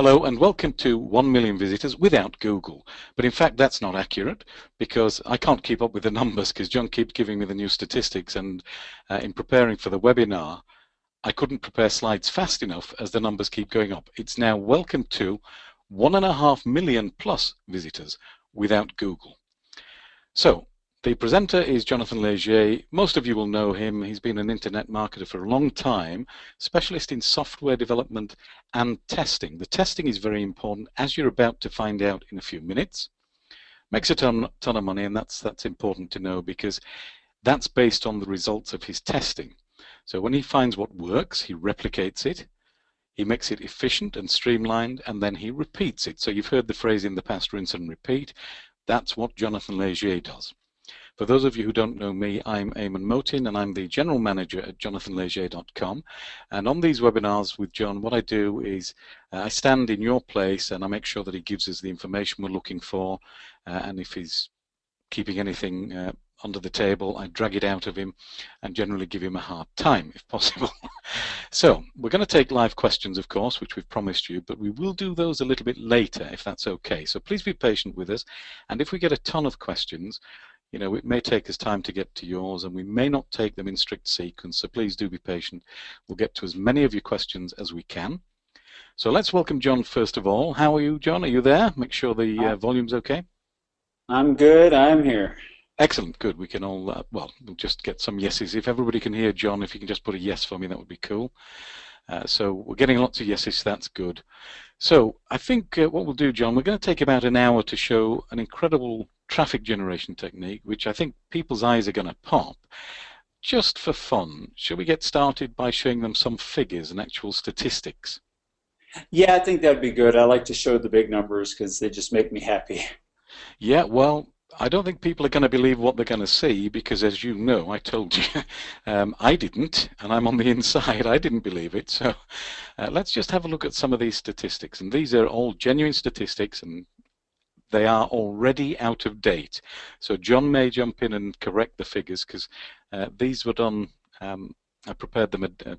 Hello and welcome to 1 million visitors without Google. But in fact, that's not accurate because I can't keep up with the numbers because John keeps giving me the new statistics, and in preparing for the webinar, I couldn't prepare slides fast enough as the numbers keep going up. It's now welcome to 1.5 million plus visitors without Google. So the presenter is Jonathan Leger. Most of you will know him. He's been an internet marketer for a long time, specialist in software development and testing. The testing is very important, as you're about to find out in a few minutes. Makes a ton of money, and that's important to know because that's based on the results of his testing. So when he finds what works, he replicates it, he makes it efficient and streamlined, and then he repeats it. So you've heard the phrase in the past, rinse and repeat. That's what Jonathan Leger does. For those of you who don't know me, I'm Eamon Motin, and I'm the General Manager at jonathanleger.com. And on these webinars with John, what I do is I stand in your place and I make sure that he gives us the information we're looking for. And if he's keeping anything under the table, I drag it out of him and generally give him a hard time, if possible. So we're going to take live questions, of course, which we've promised you, but we will do those a little bit later, if that's okay. So please be patient with us. And if we get a ton of questions, you know, it may take us time to get to yours, and we may not take them in strict sequence, so please do be patient. We'll get to as many of your questions as we can. So let's welcome John first of all. How are you, John? Are you there? Make sure the volume's okay. I'm good. I'm here. Excellent. Good. We can all, well, we'll just get some yeses. If everybody can hear John, if you can just put a yes for me, that would be cool. So we're getting lots of yeses, so that's good. So I think what we'll do, John, we're going to take about an hour to show an incredible traffic generation technique, which I think people's eyes are going to pop. Just for fun, shall we get started by showing them some figures and actual statistics? Yeah, I think that'd be good. I like to show the big numbers because they just make me happy. Yeah, well, I don't think people are going to believe what they're going to see because, as you know, I told you, I didn't, and I'm on the inside. I didn't believe it. So let's just have a look at some of these statistics. And these are all genuine statistics, and they are already out of date. So John may jump in and correct the figures because these were done, I prepared them a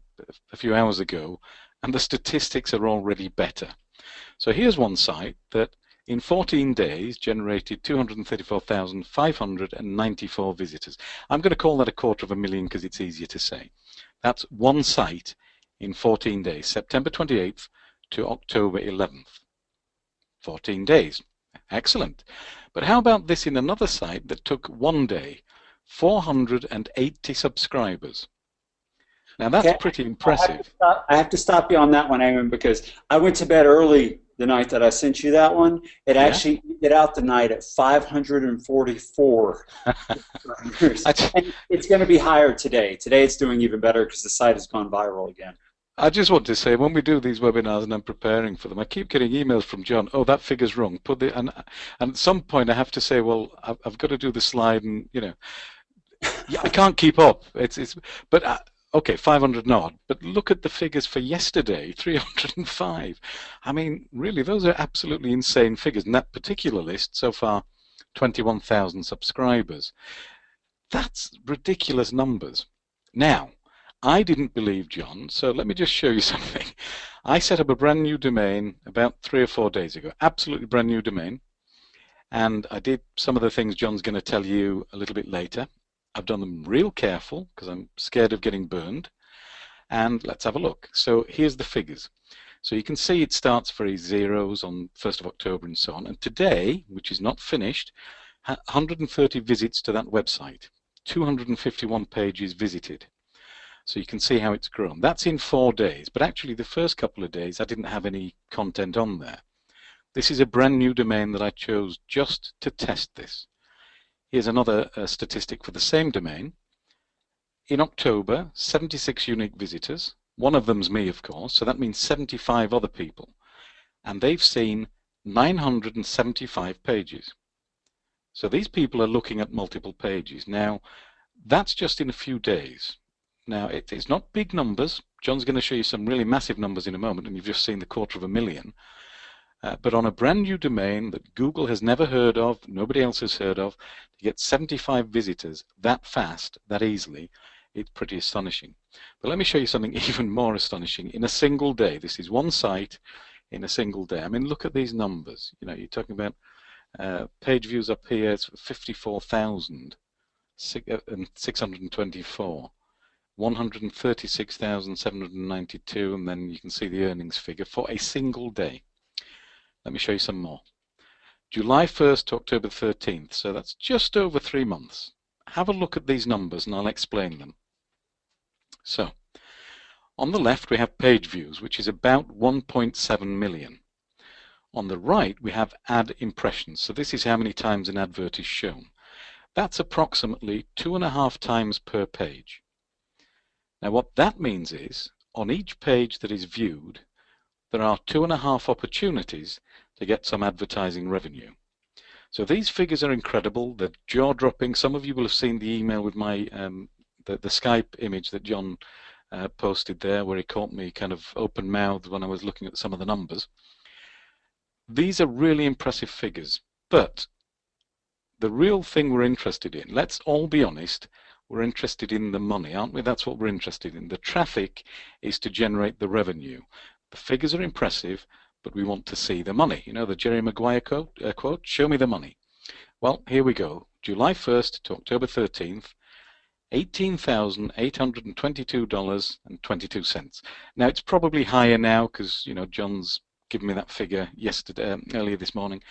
few hours ago, and the statistics are already better. So here's one site that in 14 days generated 234,594 visitors. I'm going to call that 250,000 because it's easier to say. That's one site in 14 days, September 28th to October 11th. 14 days. Excellent. But how about this in another site that took 1 day, 480 subscribers. Now that's pretty impressive. I have to stop you on that one, Eamon, because I went to bed early the night that I sent you that one. It actually ended out the night at 544. And it's going to be higher today. Today it's doing even better because the site has gone viral again. I just want to say, when we do these webinars and I'm preparing for them, I keep getting emails from John. Oh, that figure's wrong. And at some point I have to say, well, I've got to do the slide, and you know, yeah, I can't keep up. But okay, 500 not. But look at the figures for yesterday, 305. I mean, really, those are absolutely insane figures. And that particular list so far, 21,000 subscribers. That's ridiculous numbers. Now, I didn't believe John, so let me just show you something. I set up a brand new domain about 3 or 4 days ago, absolutely brand new domain, and I did some of the things John's going to tell you a little bit later. I've done them real careful because I'm scared of getting burned, and let's have a look. So here's the figures. So you can see it starts very zeros on 1st of October and so on, and today, which is not finished, 130 visits to that website, 251 pages visited. So you can see how it's grown. That's in 4 days, but actually the first couple of days I didn't have any content on there. This is a brand new domain that I chose just to test this. Here's another statistic for the same domain. In October, 76 unique visitors. One of them's me, of course, so that means 75 other people. And they've seen 975 pages. So these people are looking at multiple pages. Now, that's just in a few days. Now, it's not big numbers. John's going to show you some really massive numbers in a moment, and you've just seen the 250,000. But on a brand new domain that Google has never heard of, nobody else has heard of, to get 75 visitors that fast, that easily, it's pretty astonishing. But let me show you something even more astonishing. In a single day, this is one site, in a single day. I mean, look at these numbers. You know, you're talking about page views up here. It's 54,624, 136,792, and then you can see the earnings figure for a single day. Let me show you some more. July 1st to October 13th, so that's just over 3 months. Have a look at these numbers and I'll explain them. So, on the left we have page views, which is about 1.7 million. On the right we have ad impressions, so this is how many times an advert is shown. That's approximately 2.5 times per page. Now what that means is, on each page that is viewed, there are 2.5 opportunities to get some advertising revenue. So these figures are incredible, they're jaw-dropping. Some of you will have seen the email with my the Skype image that John posted there, where he caught me kind of open-mouthed when I was looking at some of the numbers. These are really impressive figures, but the real thing we're interested in, let's all be honest, we're interested in the money, aren't we? That's what we're interested in. The traffic is to generate the revenue. The figures are impressive, but we want to see the money. You know the Jerry Maguire quote, show me the money. Well, here we go. July 1st to October 13th, $18,822.22. Now it's probably higher now because, you know, John's given me that figure yesterday, earlier this morning,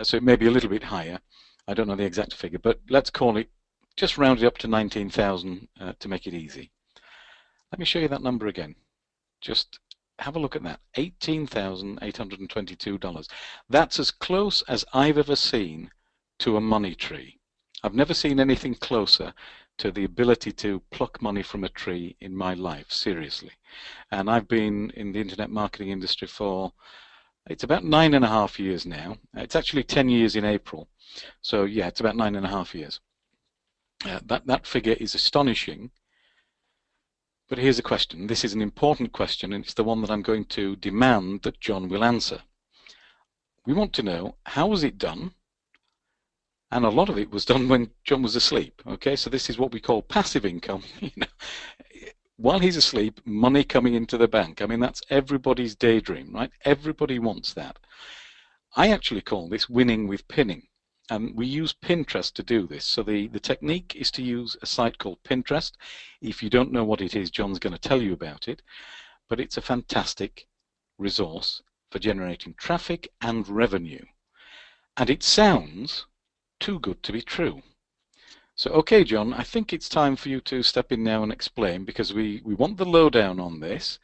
so it may be a little bit higher. I don't know the exact figure, but let's call it, just round it up to 19,000 to make it easy. Let me show you that number again. Just have a look at that, $18,822. That's as close as I've ever seen to a money tree. I've never seen anything closer to the ability to pluck money from a tree in my life, seriously. And I've been in the internet marketing industry for, it's about 9.5 years now. It's actually 10 years in April. So yeah, it's about 9.5 years. That figure is astonishing. But here's a question. This is an important question, and it's the one that I'm going to demand that John will answer. We want to know, how was it done? And a lot of it was done when John was asleep. Okay, so this is what we call passive income. You know, while he's asleep, money coming into the bank. I mean, that's everybody's daydream, right? Everybody wants that. I actually call this winning with pinning. And we use Pinterest to do this. So the technique is to use a site called Pinterest. If you don't know what it is, John's going to tell you about it. But it's a fantastic resource for generating traffic and revenue. And it sounds too good to be true. So, okay, John, I think it's time for you to step in now and explain, because we want the lowdown on this.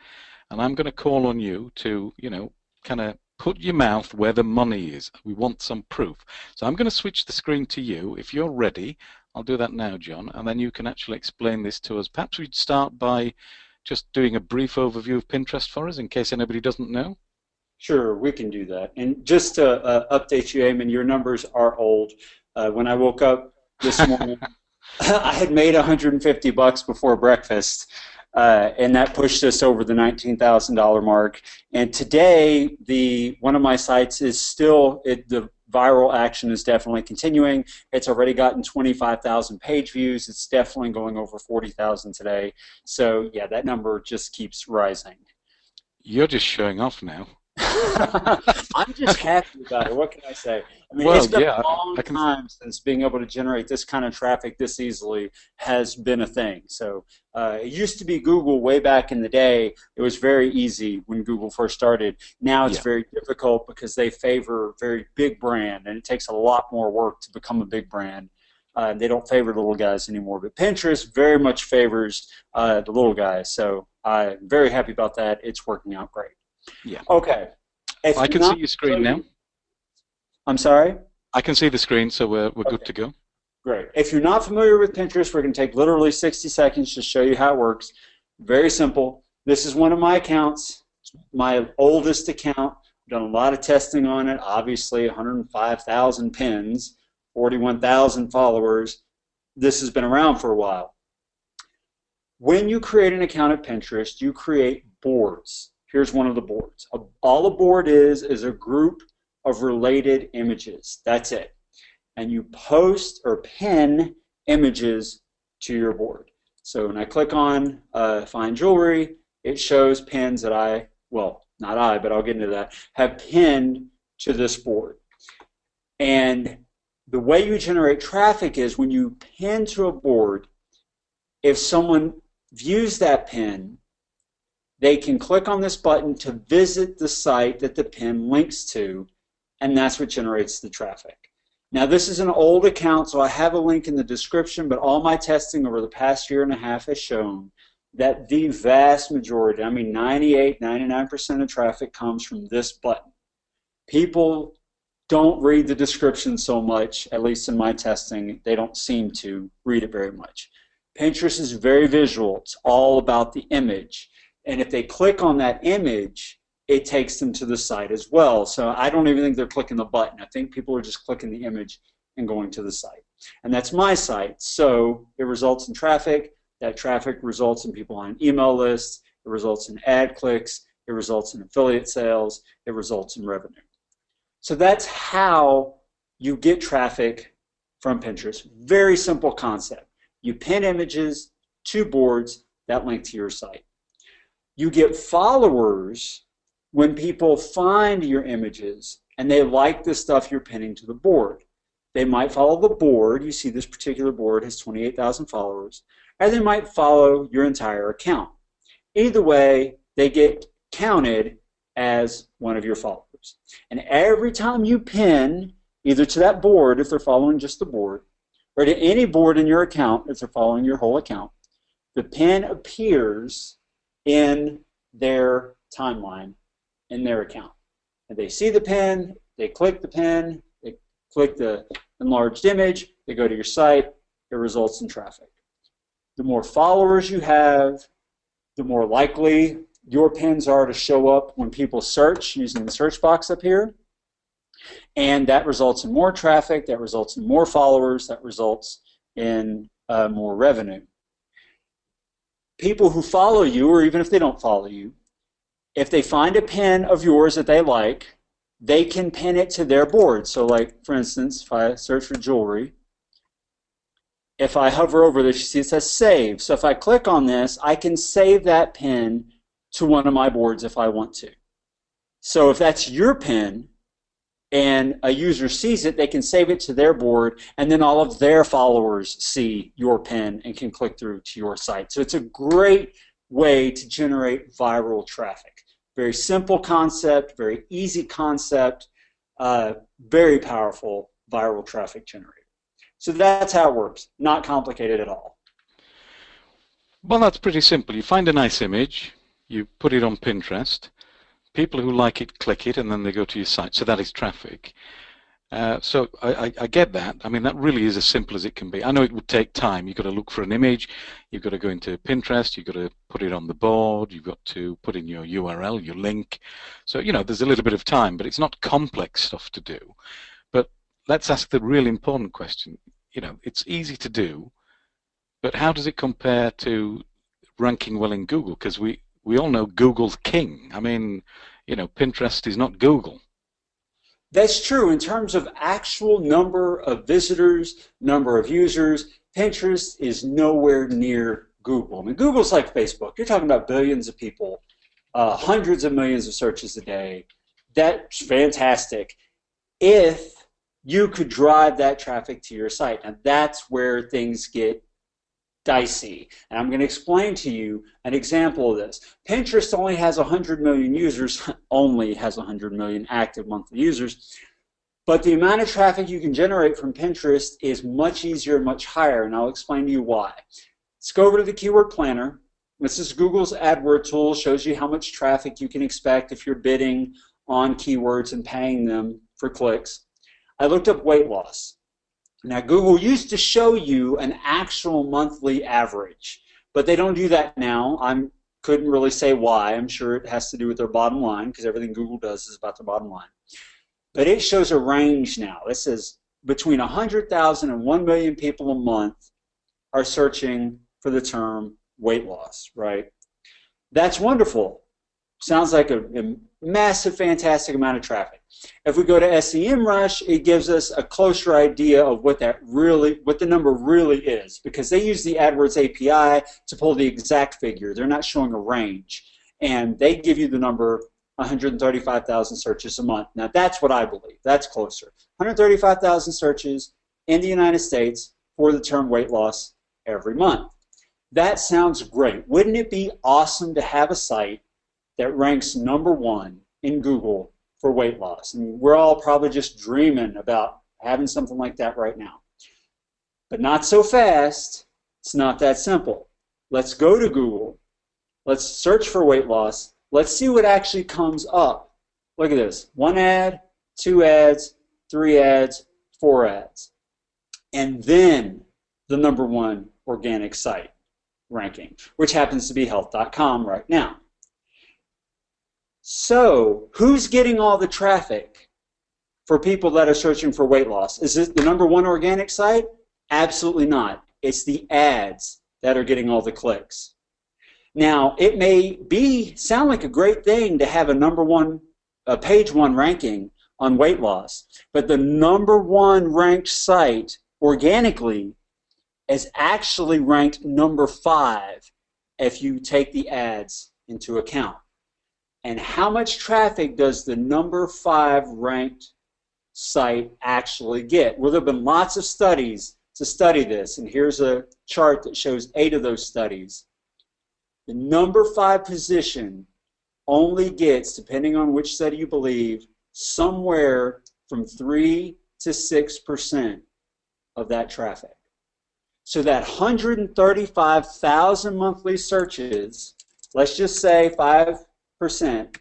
And I'm going to call on you to, you know, kind of put your mouth where the money is. We want some proof. So I'm going to switch the screen to you. If you're ready, I'll do that now, John, and then you can actually explain this to us. Perhaps we'd start by just doing a brief overview of Pinterest for us, in case anybody doesn't know. Sure, we can do that. And just to update you, Eamon, your numbers are old. When I woke up this morning, I had made $150 before breakfast. And that pushed us over the $19,000 mark. And today, one of my sites is still, the viral action is definitely continuing. It's already gotten 25,000 page views. It's definitely going over 40,000 today. So yeah, that number just keeps rising. You're just showing off now. I'm just happy about it. What can I say? I mean, well, it's been yeah, a long time since being able to generate this kind of traffic this easily has been a thing. So it used to be Google way back in the day. It was very easy when Google first started. Now it's very difficult because they favor very big brand, and it takes a lot more work to become a big brand. They don't favor little guys anymore. But Pinterest very much favors the little guys. So I'm very happy about that. It's working out great. Yeah. Okay. I can see your screen now. I'm sorry? I can see the screen, so we're good to go. Great. If you're not familiar with Pinterest, we're going to take literally 60 seconds to show you how it works. Very simple. This is one of my accounts, my oldest account. I've done a lot of testing on it. Obviously, 105,000 pins, 41,000 followers. This has been around for a while. When you create an account at Pinterest, you create boards. Here's one of the boards. All a board is a group of related images. That's it. And you post or pin images to your board. So when I click on Find Jewelry, it shows pins that not I, but I'll get into that, have pinned to this board. And the way you generate traffic is when you pin to a board, if someone views that pin, they can click on this button to visit the site that the pin links to, and that's what generates the traffic. Now, this is an old account, so I have a link in the description, but all my testing over the past year and a half has shown that the vast majority, I mean 98, 99% of traffic comes from this button. People don't read the description so much, at least in my testing. They don't seem to read it very much. Pinterest is very visual. It's all about the image. And if they click on that image, it takes them to the site as well. So I don't even think they're clicking the button. I think people are just clicking the image and going to the site. And that's my site. So it results in traffic. That traffic results in people on email lists. It results in ad clicks. It results in affiliate sales. It results in revenue. So that's how you get traffic from Pinterest. Very simple concept. You pin images to boards that link to your site. You get followers when people find your images and they like the stuff you're pinning to the board. They might follow the board. You see this particular board has 28,000 followers. Or they might follow your entire account. Either way, they get counted as one of your followers. And every time you pin either to that board, if they're following just the board, or to any board in your account, if they're following your whole account, the pin appears in their timeline, in their account. And they see the pin, they click the pin, they click the enlarged image, they go to your site, it results in traffic. The more followers you have, the more likely your pins are to show up when people search using the search box up here. And that results in more traffic, that results in more followers, that results in more revenue. People who follow you, or even if they don't follow you, if they find a pin of yours that they like, they can pin it to their board. So like, for instance, if I search for jewelry, if I hover over this, you see it says save. So if I click on this, I can save that pin to one of my boards if I want to. So if that's your pin and a user sees it, they can save it to their board, and then all of their followers see your pin and can click through to your site. So it's a great way to generate viral traffic. Very simple concept, very easy concept, very powerful viral traffic generator. So that's how it works. Not complicated at all. Well, that's pretty simple. You find a nice image, you put it on Pinterest, people who like it click it, and then they go to your site. So that is traffic. So I get that. I mean, that really is as simple as it can be. I know it would take time. You've got to look for an image. You've got to go into Pinterest. You've got to put it on the board. You've got to put in your URL, your link. So, you know, there's a little bit of time, but it's not complex stuff to do. But let's ask the really important question. You know, it's easy to do, but how does it compare to ranking well in Google? Because we all know Google's king. I mean, you know, Pinterest is not Google. That's true. In terms of actual number of visitors, number of users, Pinterest is nowhere near Google. I mean, Google's like Facebook. You're talking about billions of people, hundreds of millions of searches a day. That's fantastic if you could drive that traffic to your site. And that's where things get dicey. And I'm going to explain to you an example of this. Pinterest only has 100 million users, only has 100 million active monthly users, but the amount of traffic you can generate from Pinterest is much easier, much higher, and I'll explain to you why. Let's go over to the Keyword Planner. This is Google's AdWord tool, shows you how much traffic you can expect if you're bidding on keywords and paying them for clicks. I looked up weight loss. Now, Google used to show you an actual monthly average, but they don't do that now. I couldn't really say why. I'm sure it has to do with their bottom line, because everything Google does is about their bottom line. But it shows a range now. It says between 100,000 and 1 million people a month are searching for the term weight loss, right? That's wonderful. Sounds like a massive, fantastic amount of traffic. If we go to SEMrush, it gives us a closer idea of what the number really is, because they use the AdWords API to pull the exact figure. They're not showing a range, and they give you the number 135,000 searches a month. Now, that's what I believe. That's closer. 135,000 searches in the United States for the term weight loss every month. That sounds great. Wouldn't it be awesome to have a site that ranks #1 in Google for weight loss? And we're all probably just dreaming about having something like that right now. But not so fast. It's not that simple. Let's go to Google. Let's search for weight loss. Let's see what actually comes up. Look at this. 1 ad, 2 ads, 3 ads, 4 ads. And then the #1 organic site ranking, which happens to be health.com right now. So who's getting all the traffic for people that are searching for weight loss? Is it the #1 organic site? Absolutely not. It's the ads that are getting all the clicks. Now, it may sound like a great thing to have a page 1 ranking on weight loss, but the #1 ranked site organically is actually ranked #5 if you take the ads into account. And how much traffic does the #5 ranked site actually get? Well, there have been lots of studies to study this, and here's a chart that shows 8 of those studies. The #5 position only gets, depending on which study you believe, somewhere from 3 to 6% of that traffic. So that 135,000 monthly searches, let's just say 5%,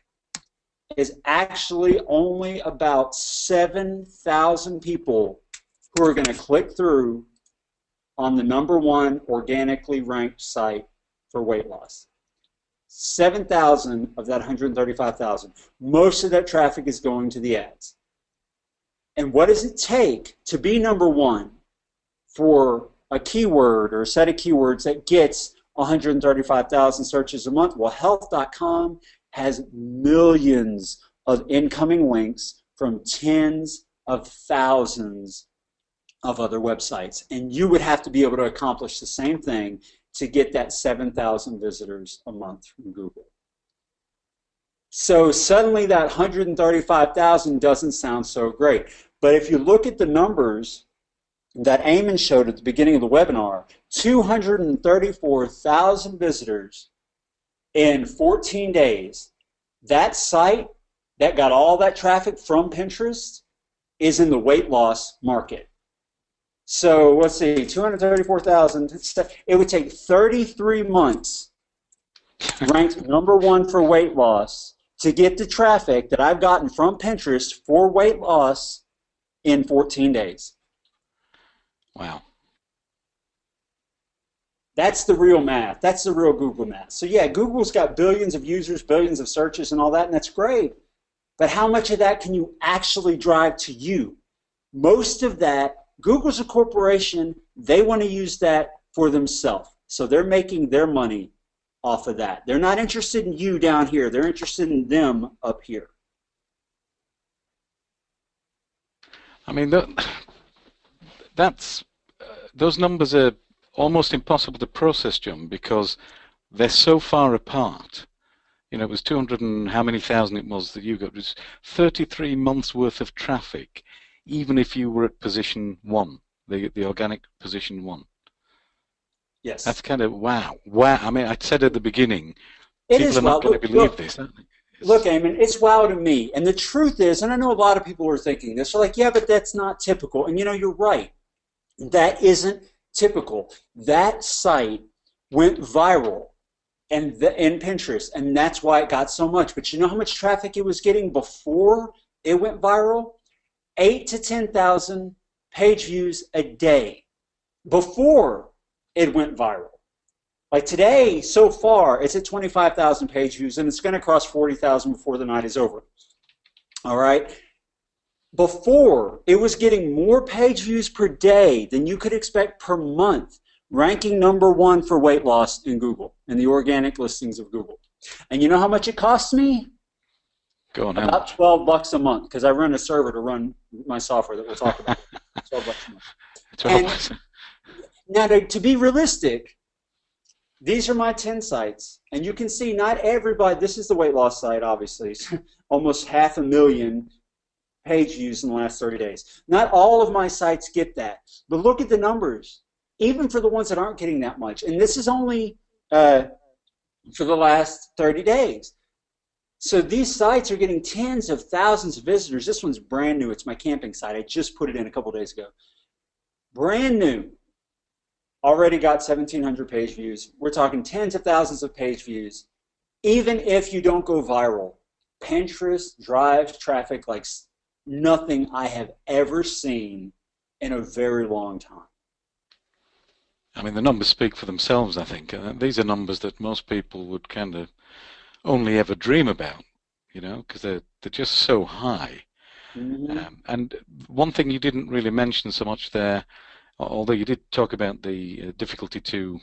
is actually only about 7,000 people who are going to click through on the #1 organically ranked site for weight loss. 7,000 of that 135,000. Most of that traffic is going to the ads. And what does it take to be #1 for a keyword or a set of keywords that gets 135,000 searches a month? Well, health.com has millions of incoming links from tens of thousands of other websites. And you would have to be able to accomplish the same thing to get that 7,000 visitors a month from Google. So suddenly that 135,000 doesn't sound so great. But if you look at the numbers that Eamon showed at the beginning of the webinar, 234,000 visitors in 14 days. That site that got all that traffic from Pinterest is in the weight loss market. So let's see, 234,000. It would take 33 months, ranked #1 for weight loss, to get the traffic that I've gotten from Pinterest for weight loss in 14 days. Wow. That's the real math. That's the real Google math. So yeah, Google's got billions of users, billions of searches and all that, and that's great. But how much of that can you actually drive to you? Most of that, Google's a corporation. They want to use that for themselves. So they're making their money off of that. They're not interested in you down here. They're interested in them up here. I mean, those numbers are almost impossible to process, John, because they're so far apart. You know, it was 200 and how many thousand it was that you got. It was 33 months worth of traffic, even if you were at position 1, the organic position 1. Yes. That's kind of wow. Wow. I mean, I said at the beginning, it people is are not going to believe this, aren't they? Look, Eamon, it's wow to me. And the truth is, and I know a lot of people are thinking this, they're like, yeah, but that's not typical. And you know, you're right. That isn't typical. That site went viral in Pinterest, and that's why it got so much. But you know how much traffic it was getting before it went viral? 8,000 to 10,000 page views a day before it went viral. Like today, so far, it's at 25,000 page views, and it's going to cross 40,000 before the night is over. All right? Before, it was getting more page views per day than you could expect per month, ranking #1 for weight loss in Google, in the organic listings of Google. And you know how much it costs me? Go on, about $12 a month, because I run a server to run my software that we'll talk about. $12 a month. 12. And now, to be realistic, these are my 10 sites. And you can see not everybody, this is the weight loss site, obviously. It's almost 500,000 page views in the last 30 days. Not all of my sites get that. But look at the numbers, even for the ones that aren't getting that much. And this is only for the last 30 days. So these sites are getting tens of thousands of visitors. This one's brand new. It's my camping site. I just put it in a couple days ago. Brand new. Already got 1,700 page views. We're talking tens of thousands of page views. Even if you don't go viral, Pinterest drives traffic like nothing I have ever seen in a very long time. I mean, the numbers speak for themselves, I think. These are numbers that most people would kind of only ever dream about, you know, because they're just so high. Mm-hmm. And one thing you didn't really mention so much there, although you did talk about the difficulty to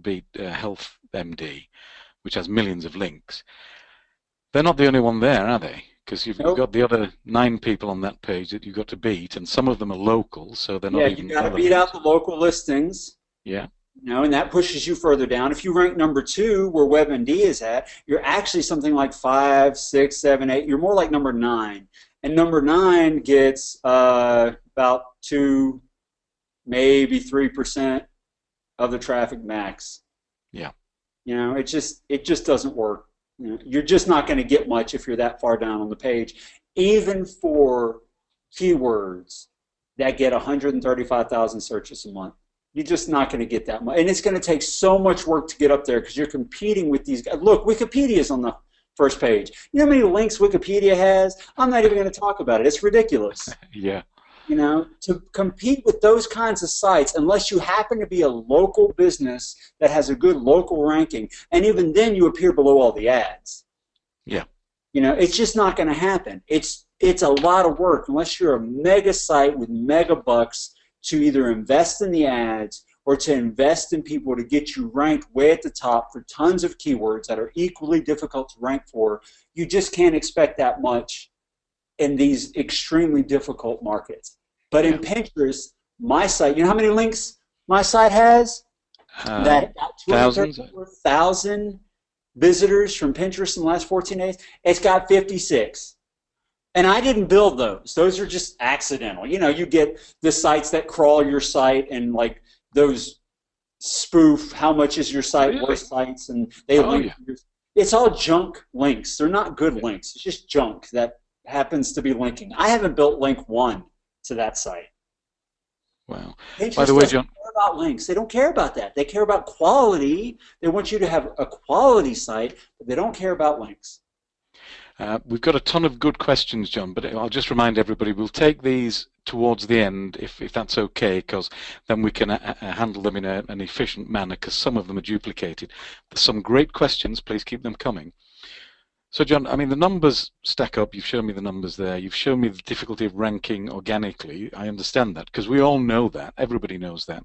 beat Health MD, which has millions of links. They're not the only one there, are they? Because you've Nope. got the other 9 people on that page that you've got to beat, and some of them are local, so they're Yeah, not you even got to beat relevant. out the local listings. Yeah. You know, and that pushes you further down. If you rank number 2, where WebMD is at, you're actually something like 5, 6, 7, 8. You're more like number 9, and number 9 gets about 2, maybe 3% of the traffic max. Yeah. You know, it just doesn't work. You know, you're just not going to get much if you're that far down on the page, even for keywords that get 135,000 searches a month. You're just not going to get that much. And it's going to take so much work to get up there because you're competing with these guys. Look, Wikipedia's on the first page. You know how many links Wikipedia has? I'm not even going to talk about it. It's ridiculous. Yeah. You know, to compete with those kinds of sites, unless you happen to be a local business that has a good local ranking, and even then you appear below all the ads. Yeah. You know, it's just not going to happen. It's a lot of work unless you're a mega site with mega bucks to either invest in the ads or to invest in people to get you ranked way at the top for tons of keywords that are equally difficult to rank for. You just can't expect that much in these extremely difficult markets. But in Pinterest, my site, you know how many links my site has? That got Thousands. 234,000 visitors from Pinterest in the last 14 days. It's got 56. And I didn't build those. Those are just accidental. You know, you get the sites that crawl your site and like those spoof how much is your site Really? worth sites, and they link. Yeah. It's all junk links. They're not good links. It's just junk that happens to be linking. I haven't built link 1 to that site. Wow. Pinterest By the way, doesn't John, care about links. They don't care about that. They care about quality. They want you to have a quality site, but they don't care about links. we've got a ton of good questions, John, but I'll just remind everybody we'll take these towards the end, if that's okay, because then we can handle them in an efficient manner, because some of them are duplicated. There's some great questions. Please keep them coming. So, John, I mean, the numbers stack up. You've shown me the numbers there. You've shown me the difficulty of ranking organically. I understand that, because we all know that. Everybody knows that,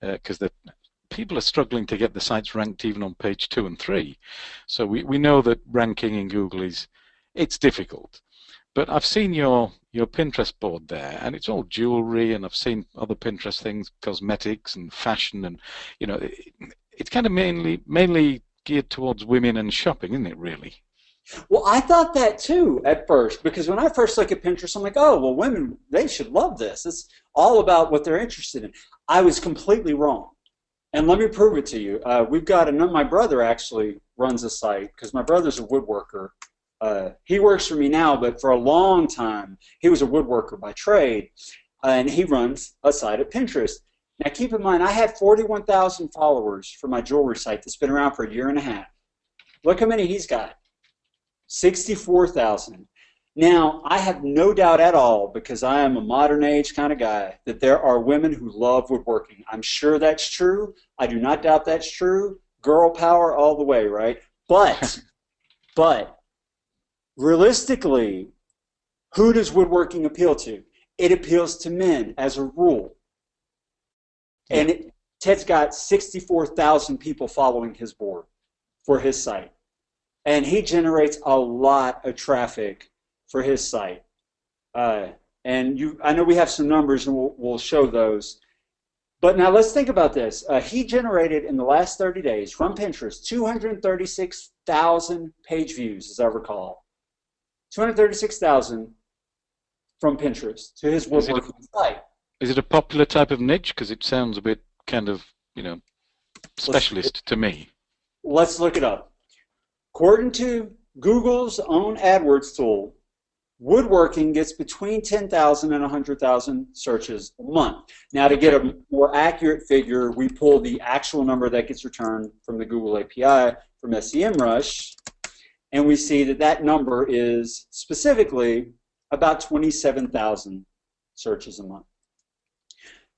because people are struggling to get the sites ranked even on page 2 and 3. So we know that ranking in Google it's difficult. But I've seen your Pinterest board there, and it's all jewelry, and I've seen other Pinterest things, cosmetics and fashion, and you know, it's kind of mainly geared towards women and shopping, isn't it? Really? Well, I thought that too at first, because when I first look at Pinterest, I'm like, oh, well, women, they should love this. It's all about what they're interested in. I was completely wrong. And let me prove it to you. We've got my brother actually runs a site, because my brother's a woodworker. He works for me now, but for a long time, he was a woodworker by trade, and he runs a site at Pinterest. Now, keep in mind, I have 41,000 followers for my jewelry site that's been around for a year and a half. Look how many he's got. 64,000. Now, I have no doubt at all, because I am a modern age kind of guy, that there are women who love woodworking. I'm sure that's true. I do not doubt that's true. Girl power all the way, right? But realistically, who does woodworking appeal to? It appeals to men as a rule. Yeah. And Ted's got 64,000 people following his board for his site. And he generates a lot of traffic for his site. I know we have some numbers, and we'll show those. But now let's think about this. He generated in the last 30 days from Pinterest 236,000 page views, as I recall. 236,000 from Pinterest to his Is it a, woodworking site. is it a popular type of niche? Because it sounds a bit kind of, Let's, specialist to me. let's look it up. According to Google's own AdWords tool, woodworking gets between 10,000 and 100,000 searches a month. Now, to get Okay. a more accurate figure, we pull the actual number that gets returned from the Google API from SEMrush, and we see that that number is specifically about 27,000 searches a month.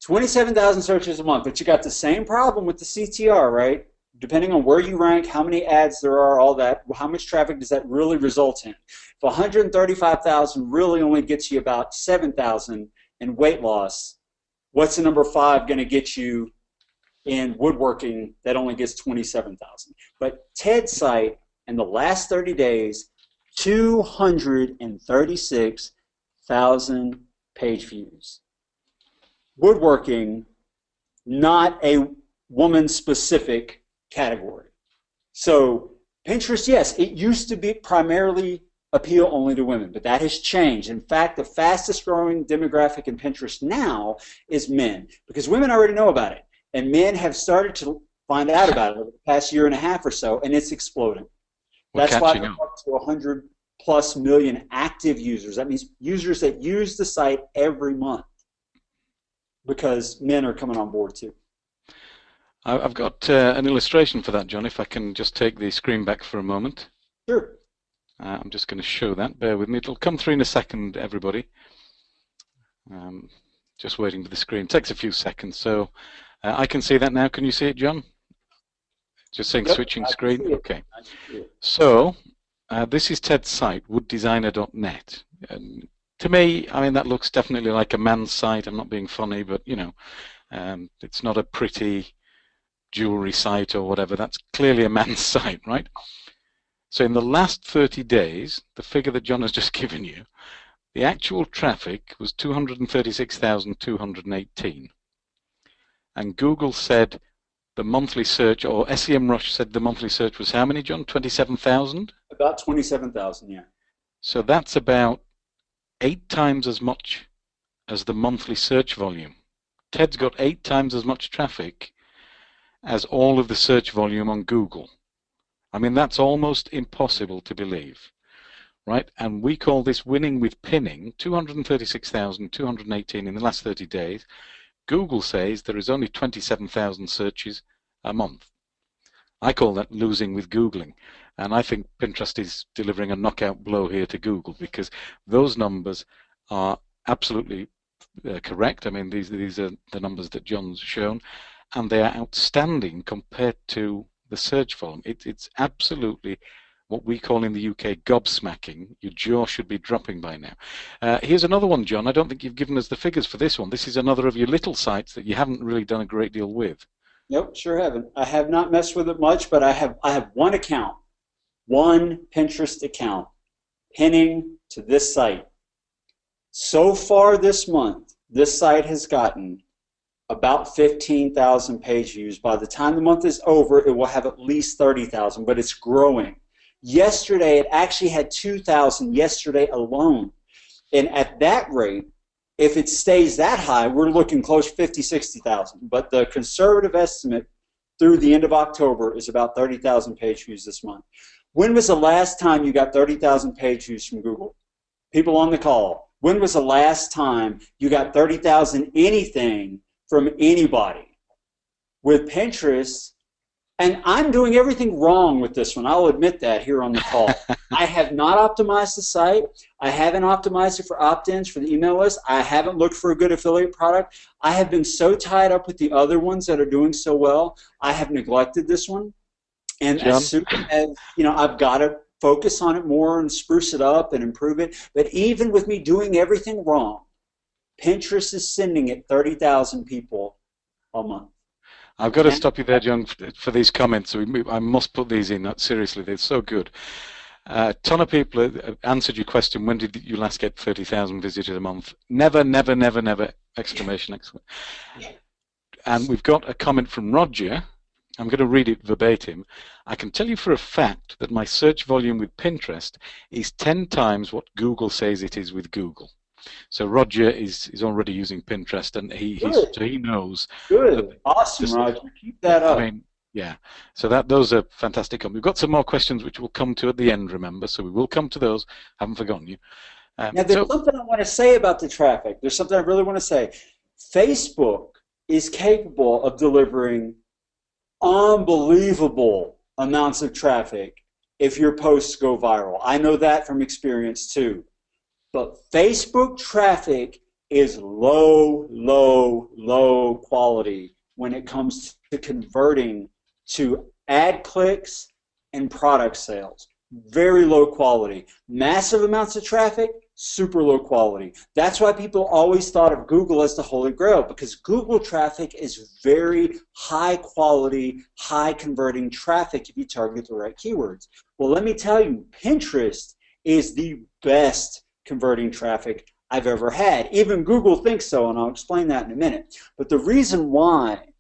27,000 searches a month, but you got the same problem with the CTR, right? Depending on where you rank, how many ads there are, all that, how much traffic does that really result in? If 135,000 really only gets you about 7,000 in weight loss, what's the number 5 going to get you in woodworking that only gets 27,000? But Ted's site in the last 30 days, 236,000 page views. Woodworking, not a woman-specific category. So Pinterest, yes, it used to be primarily appeal only to women, but that has changed. In fact, the fastest growing demographic in Pinterest now is men, because women already know about it, and men have started to find out about it over the past year and a half or so, and it's exploding. We're That's why catching we're up. up to 100 plus million active users. That means users that use the site every month, because men are coming on board too. I've got an illustration for that, John, if I can just take the screen back for a moment. Sure. I'm just going to show that. Bear with me. It'll come through in a second, everybody. Just waiting for the screen. It takes a few seconds. So I can see that now. Can you see it, John? Just saying Yep, switching I can screen. see it. Okay. I can see it. So this is Ted's site, wooddesigner.net. And to me, I mean, that looks definitely like a man's site. I'm not being funny, but, it's not a pretty jewelry site or whatever. That's clearly a man's site, right? So in the last 30 days, the figure that John has just given you, the actual traffic was 236,218. And Google said the monthly search, or SEMrush said the monthly search was how many, John? 27,000? About 27,000, yeah. So that's about 8 times as much as the monthly search volume. Ted's got 8 times as much traffic as all of the search volume on Google. I mean, that's almost impossible to believe, right? And we call this winning with pinning, 236,218 in the last 30 days. Google says there is only 27,000 searches a month. I call that losing with Googling. And I think Pinterest is delivering a knockout blow here to Google, because those numbers are absolutely correct. I mean, these are the numbers that John's shown, and they are outstanding compared to the search volume. It's absolutely what we call in the UK gobsmacking. Your jaw should be dropping by now. Here's another one, John. I don't think you've given us the figures for this one. This is another of your little sites that you haven't really done a great deal with. Nope, sure haven't. I have not messed with it much, but I have one account, one Pinterest account, pinning to this site. So far this month, this site has gotten about 15,000 page views. By the time the month is over, it will have at least 30,000, but it's growing. Yesterday, it actually had 2,000 yesterday alone. And at that rate, if it stays that high, we're looking close to 50, 60,000. But the conservative estimate through the end of October is about 30,000 page views this month. When was the last time you got 30,000 page views from Google? People on the call, when was the last time you got 30,000 anything from anybody? With Pinterest, and I'm doing everything wrong with this one. I'll admit that here on the call. I have not optimized the site. I haven't optimized it for opt-ins for the email list. I haven't looked for a good affiliate product. I have been so tied up with the other ones that are doing so well, I have neglected this one. And John? as soon as, I've got to focus on it more and spruce it up and improve it. But even with me doing everything wrong, Pinterest is sending it 30,000 people a month. I've got to stop you there, John, for these comments. I must put these in. Seriously, they're so good. A ton of people have answered your question, when did you last get 30,000 visitors a month? Never, never, never, never, exclamation, exclamation. And we've got a comment from Roger. I'm going to read it verbatim. I can tell you for a fact that my search volume with Pinterest is 10 times what Google says it is with Google. So Roger is already using Pinterest, and Good, he knows that good, awesome, this, Roger. Keep yeah, that I up. mean, yeah. So those are fantastic. We've got some more questions which we'll come to at the end, remember, so we will come to those. Haven't forgotten you. Now, there's So something I want to say about the traffic. There's something I really want to say. Facebook is capable of delivering unbelievable amounts of traffic if your posts go viral. I know that from experience too. But Facebook traffic is low, low, low quality when it comes to converting to ad clicks and product sales. Very low quality. Massive amounts of traffic, super low quality. That's why people always thought of Google as the holy grail, because Google traffic is very high quality, high converting traffic if you target the right keywords. Well, let me tell you, Pinterest is the best converting traffic I've ever had. Even Google thinks so, and I'll explain that in a minute. But the reason why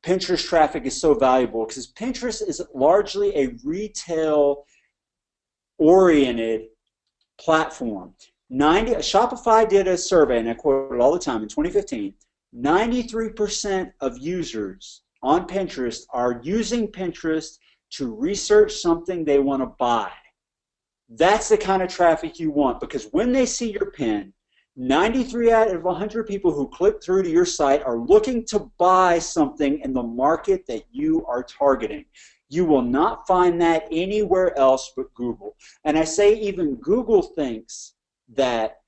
Pinterest traffic is so valuable is because Pinterest is largely a retail-oriented platform. Shopify did a survey, and I quote it all the time, in 2015, 93% of users on Pinterest are using Pinterest to research something they want to buy. That's the kind of traffic you want, because when they see your pin, 93 out of 100 people who click through to your site are looking to buy something in the market that you are targeting. You will not find that anywhere else but Google. And I say even Google thinks that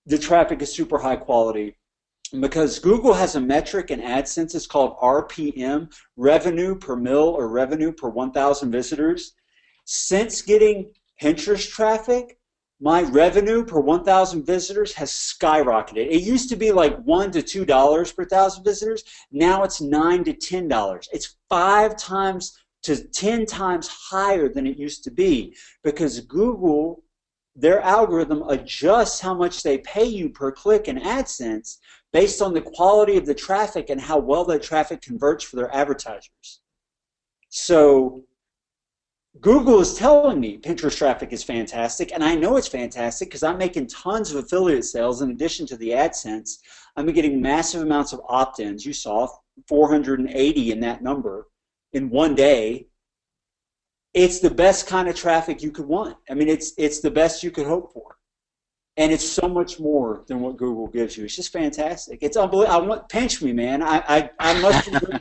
the traffic is super high quality because Google has a metric in AdSense. It's called RPM, revenue per mil, or revenue per 1,000 visitors. Since getting Pinterest traffic, my revenue per 1,000 visitors has skyrocketed. It used to be like $1 to $2 per 1,000 visitors. Now it's $9 to $10. It's 5 times to 10 times higher than it used to be, because Google, their algorithm adjusts how much they pay you per click in AdSense based on the quality of the traffic and how well that traffic converts for their advertisers. So Google is telling me Pinterest traffic is fantastic, and I know it's fantastic because I'm making tons of affiliate sales in addition to the AdSense. I'm getting massive amounts of opt-ins. You saw 480 in that number in one day. It's the best kind of traffic you could want. I mean, it's the best you could hope for. And it's so much more than what Google gives you. It's just fantastic. It's unbelievable. Pinch me, man. I must be dreaming.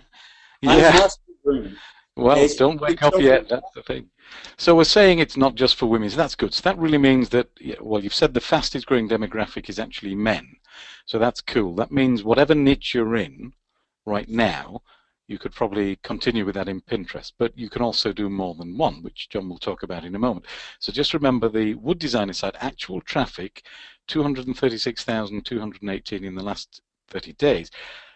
yeah. I must be dreaming. Well, don't wake up yet. That's the thing. So we're saying it's not just for women. So that's good. So that really means that, well, you've said the fastest growing demographic is actually men. So that's cool. That means whatever niche you're in right now, you could probably continue with that in Pinterest. But you can also do more than one, which John will talk about in a moment. So just remember the Wood Designer site, actual traffic, 236,218 in the last 30 days.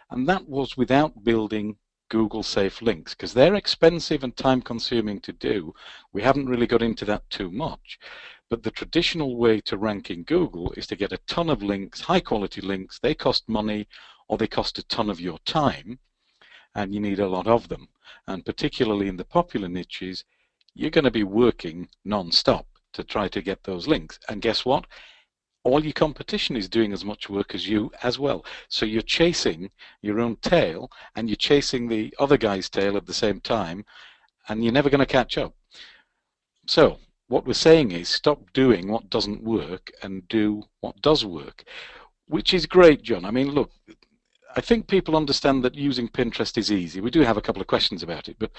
And that was without building Google safe links, because they're expensive and time consuming to do. We haven't really got into that too much, but the traditional way to rank in Google is to get a ton of links, high quality links. They cost money, or they cost a ton of your time, and you need a lot of them. And particularly in the popular niches, you're going to be working non-stop to try to get those links. And guess what? All your competition is doing as much work as you as well. So you're chasing your own tail, and you're chasing the other guy's tail at the same time, and you're never going to catch up. So what we're saying is stop doing what doesn't work and do what does work, which is great, John. I mean, look, I think people understand that using Pinterest is easy. We do have a couple of questions about it, but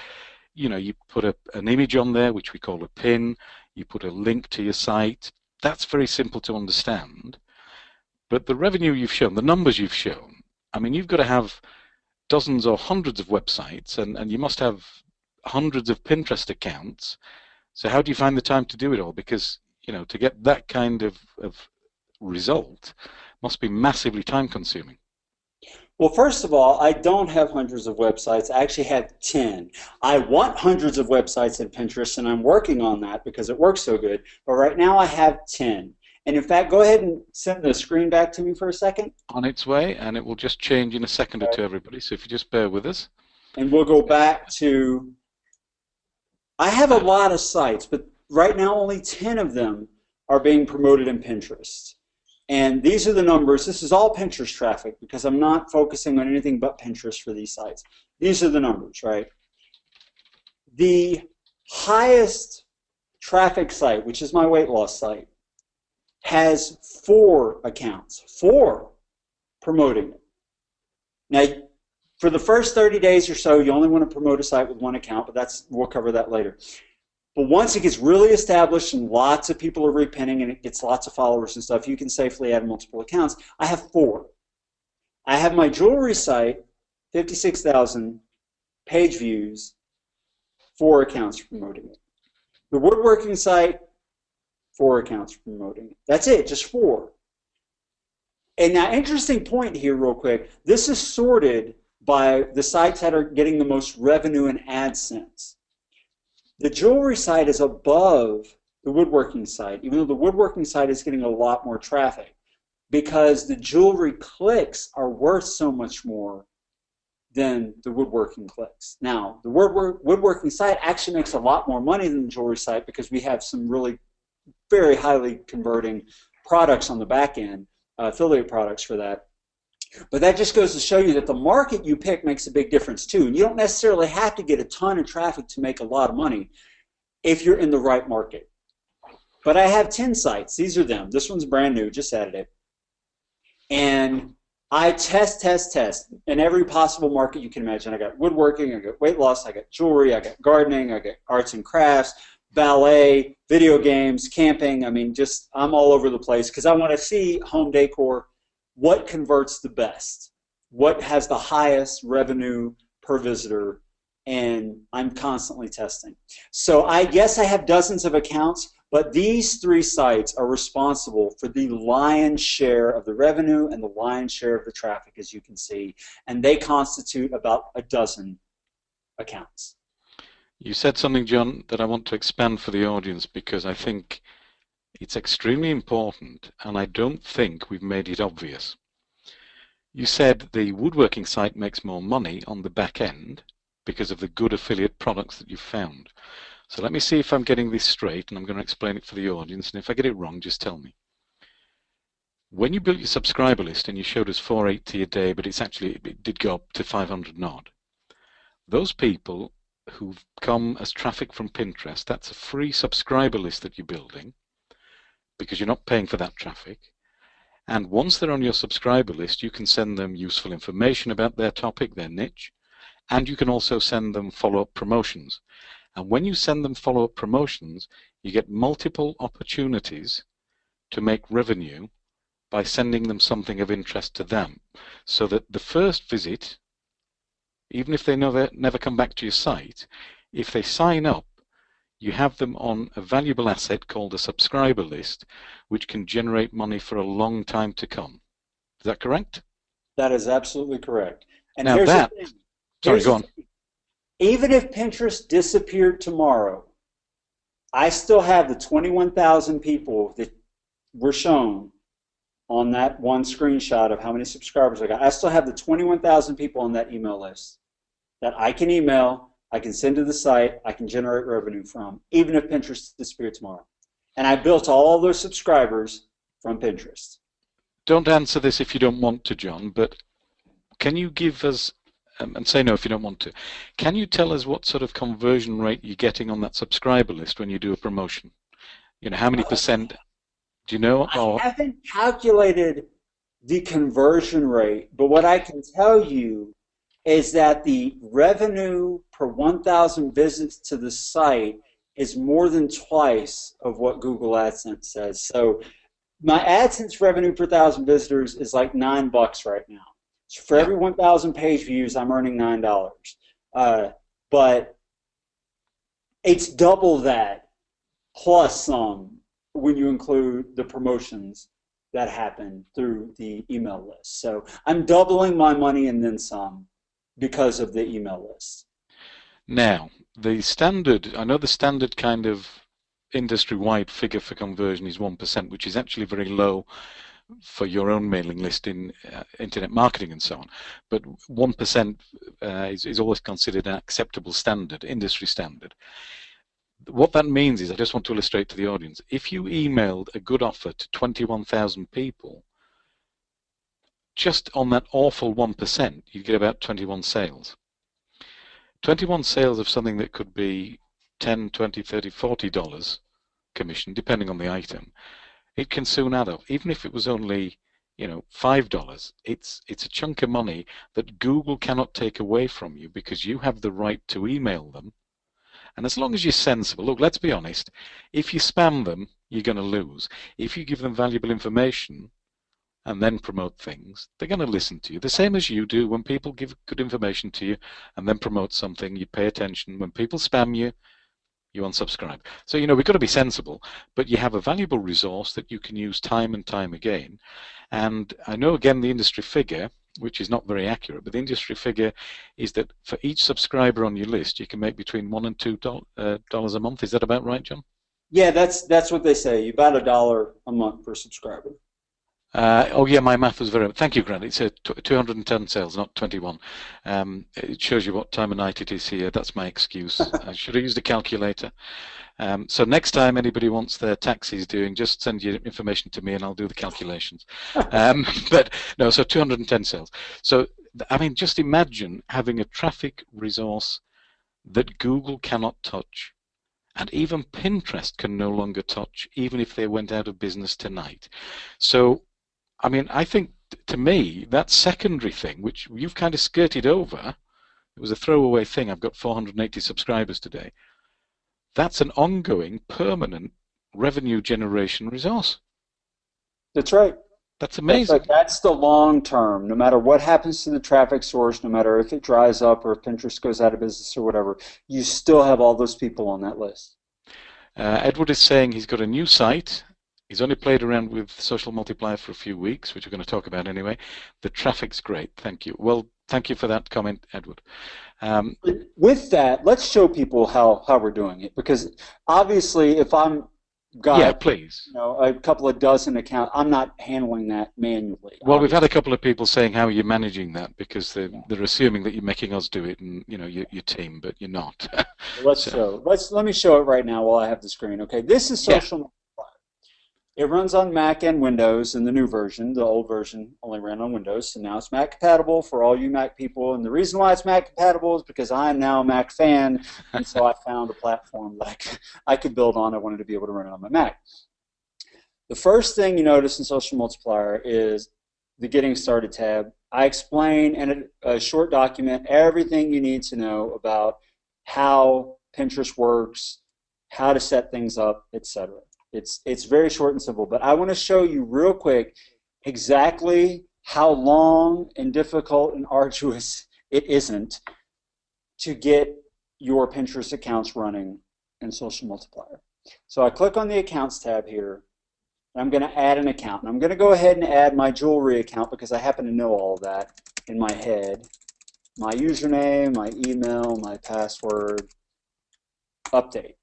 you put an image on there, which we call a pin. You put a link to your site. That's very simple to understand. But the revenue you've shown, the numbers you've shown, I mean, you've got to have dozens or hundreds of websites, and you must have hundreds of Pinterest accounts. So how do you find the time to do it all? Because, to get that kind of result must be massively time consuming. Well, first of all, I don't have hundreds of websites. I actually have 10. I want hundreds of websites in Pinterest, and I'm working on that because it works so good. But right now I have 10. And in fact, go ahead and send the screen back to me for a second. On its way, and it will just change in a second or two, everybody. So if you just bear with us. And we'll go back to, I have a lot of sites, but right now only 10 of them are being promoted in Pinterest. And these are the numbers. This is all Pinterest traffic because I'm not focusing on anything but Pinterest for these sites. These are the numbers, right? The highest traffic site, which is my weight loss site, has 4 accounts, 4 promoting it. Now, for the first 30 days or so, you only want to promote a site with 1 account, but we'll cover that later. But once it gets really established and lots of people are repinning and it gets lots of followers and stuff, you can safely add multiple accounts. I have 4. I have my jewelry site, 56,000 page views, 4 accounts promoting it. The woodworking site, 4 accounts promoting it. That's it, just 4. And now, interesting point here real quick. This is sorted by the sites that are getting the most revenue in AdSense. The jewelry site is above the woodworking site, even though the woodworking site is getting a lot more traffic because the jewelry clicks are worth so much more than the woodworking clicks. Now, the woodworking site actually makes a lot more money than the jewelry site because we have some really very highly converting products on the back end, affiliate products for that. But that just goes to show you that the market you pick makes a big difference too. And you don't necessarily have to get a ton of traffic to make a lot of money if you're in the right market. But I have 10 sites. These are them. This one's brand new, just added it. And I test in every possible market you can imagine. I got woodworking, I got weight loss, I got jewelry, I got gardening, I got arts and crafts, ballet, video games, camping. I mean, just I'm all over the place because I want to see home decor. What converts the best? What has the highest revenue per visitor? And I'm constantly testing. So yes, I have dozens of accounts, but these 3 sites are responsible for the lion's share of the revenue and the lion's share of the traffic, as you can see, and they constitute about a dozen accounts. You said something, John, that I want to expand for the audience because I think it's extremely important, and I don't think we've made it obvious. You said the woodworking site makes more money on the back end because of the good affiliate products that you've found. So let me see if I'm getting this straight, and I'm going to explain it for the audience, and if I get it wrong, just tell me. When you built your subscriber list and you showed us 480 a day, but it did go up to 500 and odd, those people who've come as traffic from Pinterest, that's a free subscriber list that you're building, because you're not paying for that traffic. And once they're on your subscriber list, you can send them useful information about their topic, their niche, and you can also send them follow-up promotions. And when you send them follow-up promotions, you get multiple opportunities to make revenue by sending them something of interest to them. So that the first visit, even if they never come back to your site, if they sign up, you have them on a valuable asset called a subscriber list, which can generate money for a long time to come. Is that correct? That is absolutely correct. And now here's that, the thing. Sorry, go on. Even if Pinterest disappeared tomorrow, I still have the 21,000 people that were shown on that one screenshot of how many subscribers I got. I still have the 21,000 people on that email list that I can email, I can send to the site, I can generate revenue from, even if Pinterest disappeared tomorrow. And I built all those subscribers from Pinterest. Don't answer this if you don't want to, John, but can you give us, and say no if you don't want to, can you tell us what sort of conversion rate you're getting on that subscriber list when you do a promotion? You know, how many percent, do you know? I haven't calculated the conversion rate, but what I can tell you is that the revenue per 1,000 visits to the site is more than twice of what Google AdSense says. So my AdSense revenue per 1,000 visitors is like $9 right now. So for every 1,000 page views, I'm earning $9. But it's double that plus some when you include the promotions that happen through the email list. So I'm doubling my money and then some because of the email list. Now, the standard, I know the standard kind of industry-wide figure for conversion is 1%, which is actually very low for your own mailing list in internet marketing and so on. But 1% is always considered an acceptable standard, industry standard. What that means is, I just want to illustrate to the audience, if you emailed a good offer to 21,000 people, just on that awful 1%, you'd get about 21 sales. 21 sales of something that could be $10, $20, $30, $40 commission, depending on the item, it can soon add up. Even if it was only, $5, it's a chunk of money that Google cannot take away from you because you have the right to email them. And as long as you're sensible, look, let's be honest, if you spam them, you're going to lose. If you give them valuable information and then promote things, they're going to listen to you. The same as you do when people give good information to you and then promote something, you pay attention. When people spam you, you unsubscribe. So, we've got to be sensible, but you have a valuable resource that you can use time and time again. And I know, again, the industry figure, which is not very accurate, but the industry figure is that for each subscriber on your list, you can make between $1 and $2 a month. Is that about right, John? Yeah, that's what they say. About $1 a month per subscriber. Oh yeah, my math was very. Thank you, Grant. It's 210 sales, not 21. It shows you what time of night it is here. That's my excuse. I should have used a calculator. So next time anybody wants their taxis doing, just send your information to me and I'll do the calculations. But no, so 210 sales. So I mean, just imagine having a traffic resource that Google cannot touch. And even Pinterest can no longer touch, even if they went out of business tonight. So, I mean, I think, to me, that secondary thing, which you've kind of skirted over, it was a throwaway thing, I've got 480 subscribers today, that's an ongoing, permanent revenue generation resource. That's right. That's amazing. That's the long term. No matter what happens to the traffic source, no matter if it dries up or if Pinterest goes out of business or whatever, you still have all those people on that list. Edward is saying he's got a new site. He's only played around with Social Multiplier for a few weeks, which we're going to talk about anyway. The traffic's great. Thank you. Well, thank you for that comment, Edward. With that, let's show people how we're doing it, because obviously if I'm got please. A couple of dozen accounts, I'm not handling that manually. Well, we've had a couple of people saying how you're managing that because they're assuming that you're making us do it and your team, but you're not. Let me show it right now while I have the screen. Okay, this is Social Multiplier. It runs on Mac and Windows in the new version. The old version only ran on Windows, so now it's Mac compatible for all you Mac people. And the reason why it's Mac compatible is because I'm now a Mac fan, and so I found a platform that I could build on. I wanted to be able to run it on my Mac. The first thing you notice in Social Multiplier is the Getting Started tab. I explain in a short document everything you need to know about how Pinterest works, how to set things up, etc. It's very short and simple, but I want to show you real quick exactly how long and difficult and arduous it isn't to get your Pinterest accounts running in Social Multiplier. So I click on the Accounts tab here, and I'm going to add an account. And I'm going to go ahead and add my jewelry account because I happen to know all of that in my head. My username, my email, my password, update.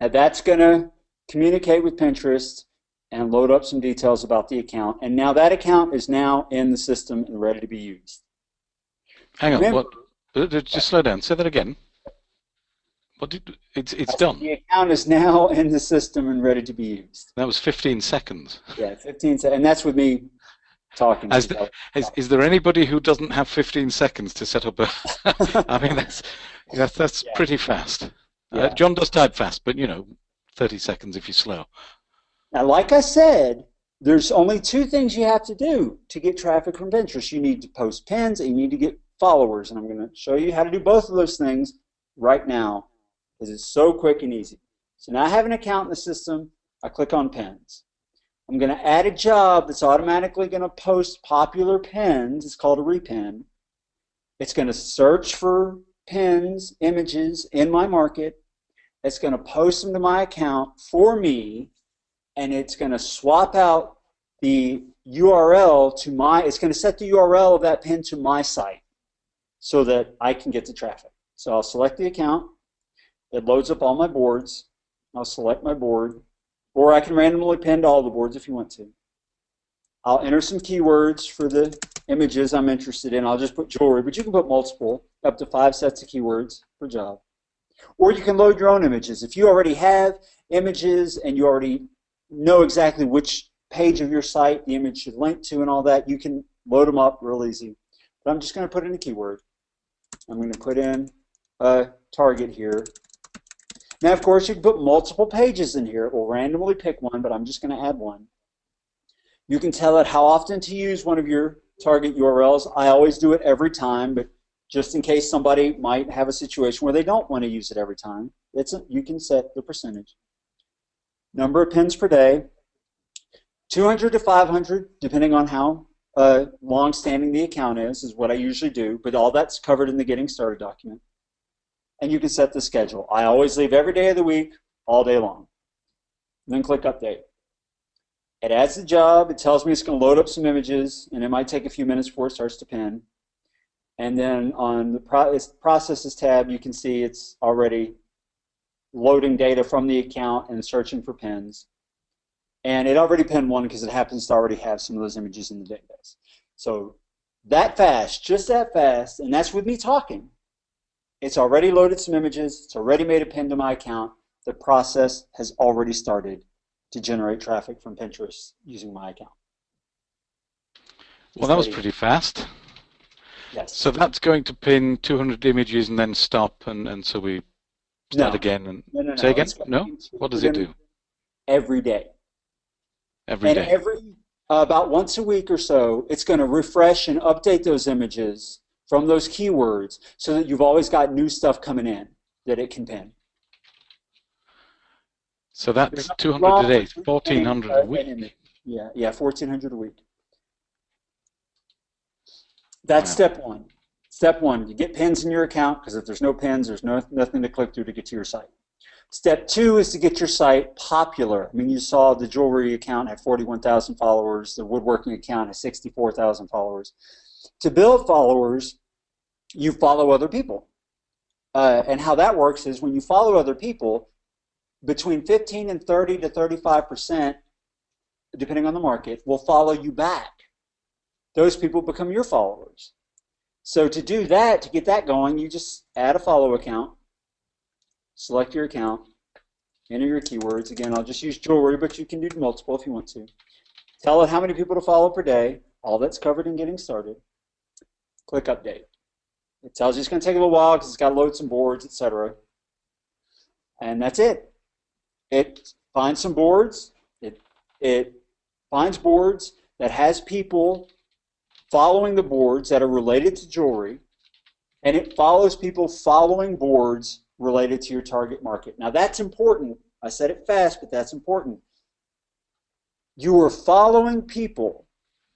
Now that's going to communicate with Pinterest and load up some details about the account. And now that account is now in the system and ready to be used. Hang on, what? Just slow down. Say that again. It's done. The account is now in the system and ready to be used. That was 15 seconds. Yeah, 15 seconds. And that's with me talking. Is there anybody who doesn't have 15 seconds to set up a... I mean, that's pretty fast. Yeah. John does type fast, but 30 seconds if you're slow. Now, like I said, there's only two things you have to do to get traffic from Pinterest. You need to post pins and you need to get followers. And I'm going to show you how to do both of those things right now because it's so quick and easy. So now I have an account in the system. I click on pins. I'm going to add a job that's automatically going to post popular pins. It's called a repin. It's going to search for pins, images in my market. It's going to post them to my account for me, and it's going to swap out the URL to it's going to set the URL of that pin to my site so that I can get the traffic. So I'll select the account. It loads up all my boards. I'll select my board, or I can randomly pin to all the boards if you want to. I'll enter some keywords for the images I'm interested in. I'll just put jewelry, but you can put multiple, up to 5 sets of keywords per job. Or you can load your own images. If you already have images and you already know exactly which page of your site the image should link to and all that, you can load them up real easy. But I'm just going to put in a keyword. I'm going to put in a target here. Now, of course, you can put multiple pages in here. It will randomly pick one, but I'm just going to add one. You can tell it how often to use one of your target URLs. I always do it every time, but just in case somebody might have a situation where they don't want to use it every time, you can set the percentage. Number of pins per day, 200 to 500, depending on how long-standing the account is what I usually do, but all that's covered in the Getting Started document. And you can set the schedule. I always leave every day of the week, all day long. And then click Update. It adds the job. It tells me it's going to load up some images, and it might take a few minutes before it starts to pin. And then on the Processes tab, you can see it's already loading data from the account and searching for pins. And it already pinned one because it happens to already have some of those images in the database. So that fast, just that fast, and that's with me talking. It's already loaded some images. It's already made a pin to my account. The process has already started to generate traffic from Pinterest using my account. Well, that was pretty fast. Yes. So that's going to pin 200 images and then stop, and so we start again and no. say again? No? What does it do? Every day. Every day. And every about once a week or so, it's going to refresh and update those images from those keywords so that you've always got new stuff coming in that it can pin. So that's 200 a day, 1,400 a week. Yeah, 1,400 a week. That's step one. Step one, you get pins in your account, because if there's no pins, there's nothing to click through to get to your site. Step two is to get your site popular. I mean, you saw the jewelry account had 41,000 followers. The woodworking account has 64,000 followers. To build followers, you follow other people. And how that works is when you follow other people, between 15 and 30 to 35%, depending on the market, will follow you back. Those people become your followers. So to do that, to get that going, you just add a follow account, select your account, enter your keywords. Again, I'll just use jewelry, but you can do multiple if you want to. Tell it how many people to follow per day. All that's covered in Getting Started. Click Update. It tells you it's going to take a little while because it's got to load some boards, etc. And that's it. It finds some boards. It finds boards that has people following the boards that are related to jewelry, and it follows people following boards related to your target market. Now that's important. I said it fast, but that's important. You are following people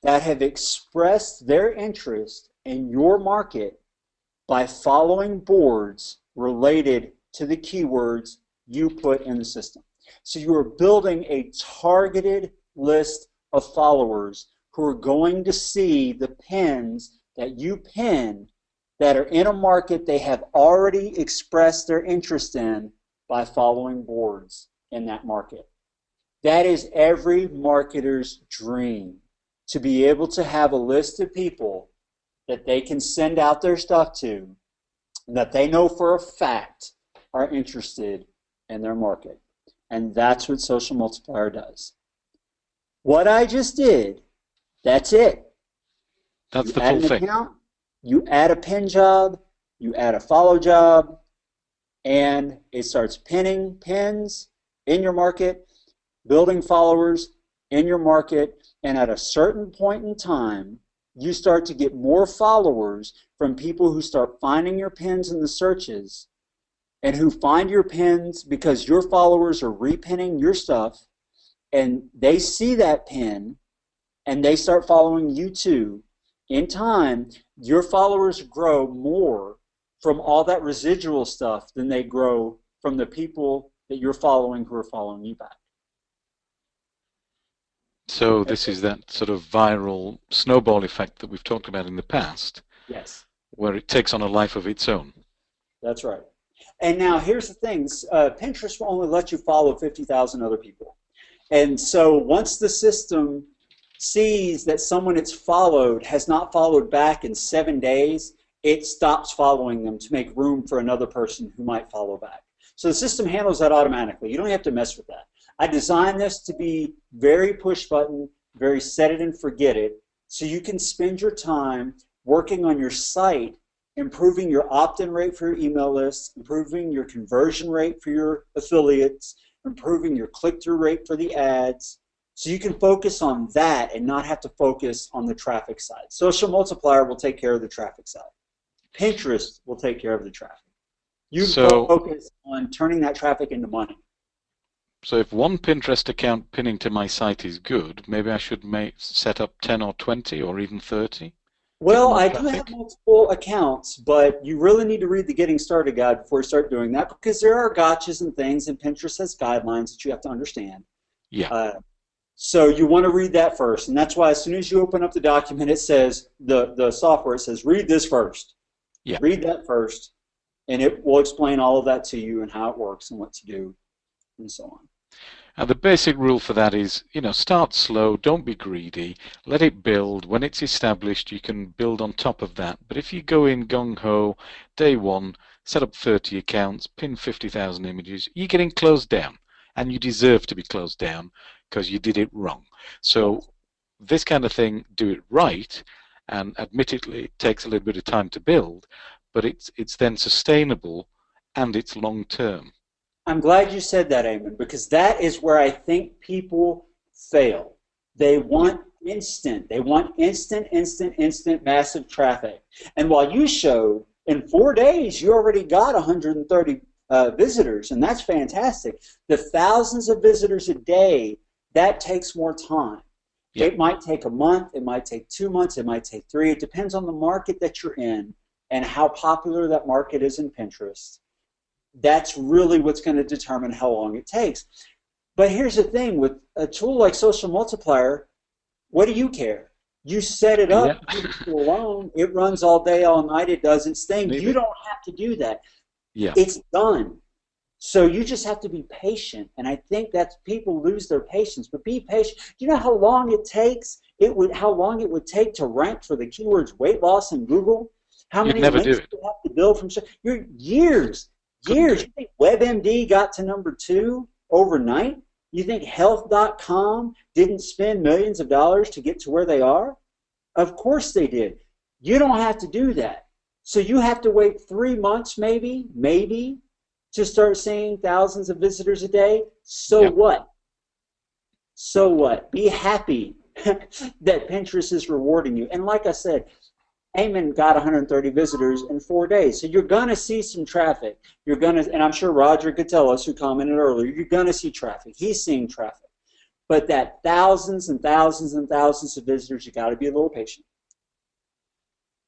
that have expressed their interest in your market by following boards related to the keywords you put in the system. So you are building a targeted list of followers who are going to see the pins that you pin that are in a market they have already expressed their interest in by following boards in that market. That is every marketer's dream, to be able to have a list of people that they can send out their stuff to and that they know for a fact are interested in their market. And that's what Social Multiplier does. What I just did, that's it. That's the full thing. Account, you add a pin job, you add a follow job, and it starts pinning pins in your market, building followers in your market, and at a certain point in time, you start to get more followers from people who start finding your pins in the searches and who find your pins because your followers are repinning your stuff, and they see that pin and they start following you too. In time, your followers grow more from all that residual stuff than they grow from the people that you're following who are following you back. So this is that sort of viral snowball effect that we've talked about in the past. Yes. Where it takes on a life of its own. That's right. And now here's the thing, Pinterest will only let you follow 50,000 other people. And so once the system sees that someone it's followed has not followed back in 7 days, it stops following them to make room for another person who might follow back. So the system handles that automatically. You don't have to mess with that. I designed this to be very push button, very set it and forget it, so you can spend your time working on your site, improving your opt-in rate for your email list, improving your conversion rate for your affiliates, improving your click-through rate for the ads, so you can focus on that and not have to focus on the traffic side. Social Multiplier will take care of the traffic side. Pinterest will take care of the traffic. You focus on turning that traffic into money. So if one Pinterest account pinning to my site is good, maybe I should set up 10 or 20 or even 30? Well, I do have multiple accounts, but you really need to read the Getting Started guide before you start doing that, because there are gotchas and things, and Pinterest has guidelines that you have to understand. Yeah. So you want to read that first, and that's why as soon as you open up the document, it says, the software says, read this first. Yeah. Read that first, and it will explain all of that to you and how it works and what to do and so on. And the basic rule for that is, start slow, don't be greedy, let it build. When it's established, you can build on top of that. But if you go in gung-ho, day one, set up 30 accounts, pin 50,000 images, you're getting closed down. And you deserve to be closed down because you did it wrong. So this kind of thing, do it right, and admittedly it takes a little bit of time to build, but it's then sustainable and it's long-term. I'm glad you said that, Eamon, because that is where I think people fail. They want instant. They want instant, massive traffic. And while you showed in 4 days, you already got 130 visitors, and that's fantastic. The thousands of visitors a day, that takes more time. Yep. It might take a month. It might take 2 months. It might take 3. It depends on the market that you're in and how popular that market is in Pinterest. That's really what's going to determine how long it takes. But here's the thing, with a tool like Social Multiplier, what do you care? You set it up, alone, it runs all day, all night, it does its thing. You don't have to do that. Yeah. It's done. So you just have to be patient, and I think that people lose their patience. But be patient. Do you know how long it takes? How long it would take to rank for the keywords weight loss in Google? How many links do you have to build from? Years. You think WebMD got to number 2 overnight? You think Health.com didn't spend millions of dollars to get to where they are? Of course they did. You don't have to do that. So you have to wait 3 months maybe, to start seeing thousands of visitors a day. So what? So what? Be happy that Pinterest is rewarding you. And like I said, Eamon got 130 visitors in 4 days. So you're going to see some traffic. You're going to, and I'm sure Roger could tell us, who commented earlier, you're going to see traffic. He's seeing traffic. But that thousands and thousands and thousands of visitors, you got to be a little patient.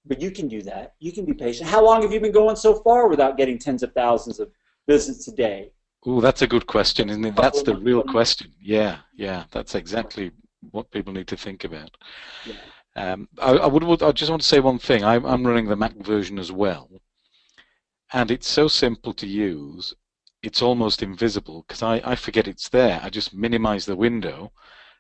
But you can do that. You can be patient. How long have you been going so far without getting tens of thousands of visits a day? Oh, that's a good question, isn't it? That's the real question. Yeah, that's exactly what people need to think about. Yeah. I just want to say one thing. I'm running the Mac version as well, and it's so simple to use. It's almost invisible because I forget it's there. I just minimize the window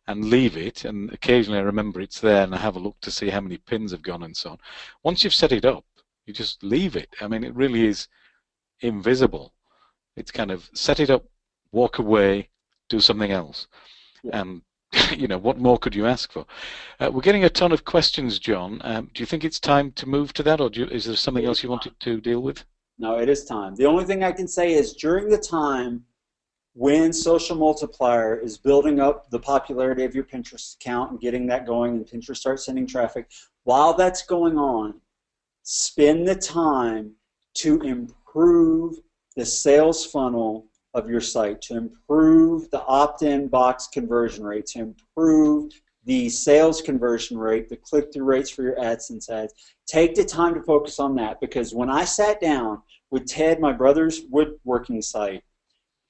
and leave it, and occasionally I remember it's there and I have a look to see how many pins have gone and so on. Once you've set it up, you just leave it. I mean, it really is invisible. It's kind of set it up, walk away, do something else, and what more could you ask for? We're getting a ton of questions, John. Do you think it's time to move to that, or is there something else you wanted to deal with? No, it is time. The only thing I can say is during the time when Social Multiplier is building up the popularity of your Pinterest account and getting that going, and Pinterest starts sending traffic, while that's going on, spend the time to improve the sales funnel of your site, to improve the opt-in box conversion rate, to improve the sales conversion rate, the click-through rates for your AdSense ads. Take the time to focus on that, because when I sat down with Ted, my brother's woodworking site,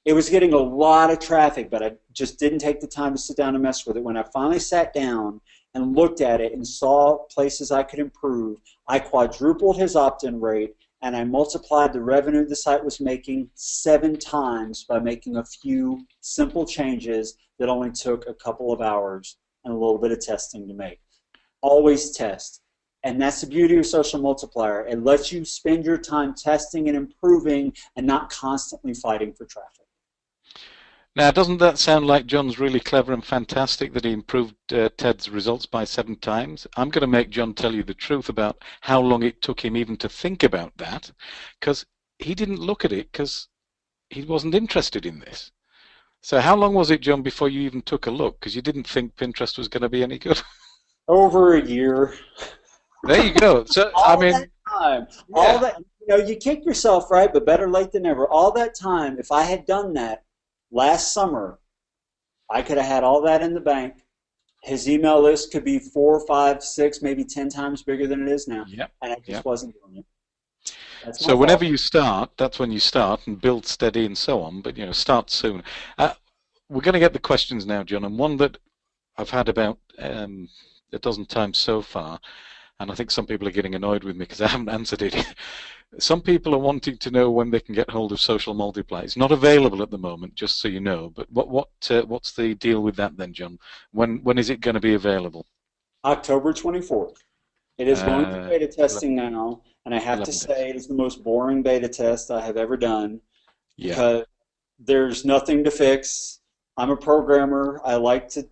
it was getting a lot of traffic, but I just didn't take the time to sit down and mess with it. When I finally sat down and looked at it and saw places I could improve, I quadrupled his opt-in rate, and I multiplied the revenue the site was making 7 times by making a few simple changes that only took a couple of hours and a little bit of testing to make. Always test. And that's the beauty of Social Multiplier. It lets you spend your time testing and improving and not constantly fighting for traffic. Now, doesn't that sound like John's really clever and fantastic that he improved Ted's results by 7 times? I'm going to make John tell you the truth about how long it took him even to think about that, because he didn't look at it because he wasn't interested in this. So how long was it, John, before you even took a look? Because you didn't think Pinterest was going to be any good. Over a year. There you go. So, I All that mean, time. All yeah, that, you kick yourself, right? But better late than never. All that time, if I had done that last summer, I could have had all that in the bank. His email list could be 4, 5, 6, maybe 10 times bigger than it is now. yep, And I just yep. wasn't doing it. That's my So whenever fault. you start, that's when you start and build steady and so on. But start soon. We're going to get the questions now, John, and one that I've had about a dozen times so far, and I think some people are getting annoyed with me because I haven't answered it. Some people are wanting to know when they can get hold of Social Multiplier. It's not available at the moment, just so you know. But what's the deal with that then, John? When is it going to be available? October 24th. It is going through Uh, beta testing 11, now, and I have to 11 days. say it is the most boring beta test I have ever done Yeah, because there's nothing to fix. I'm a programmer. I like to,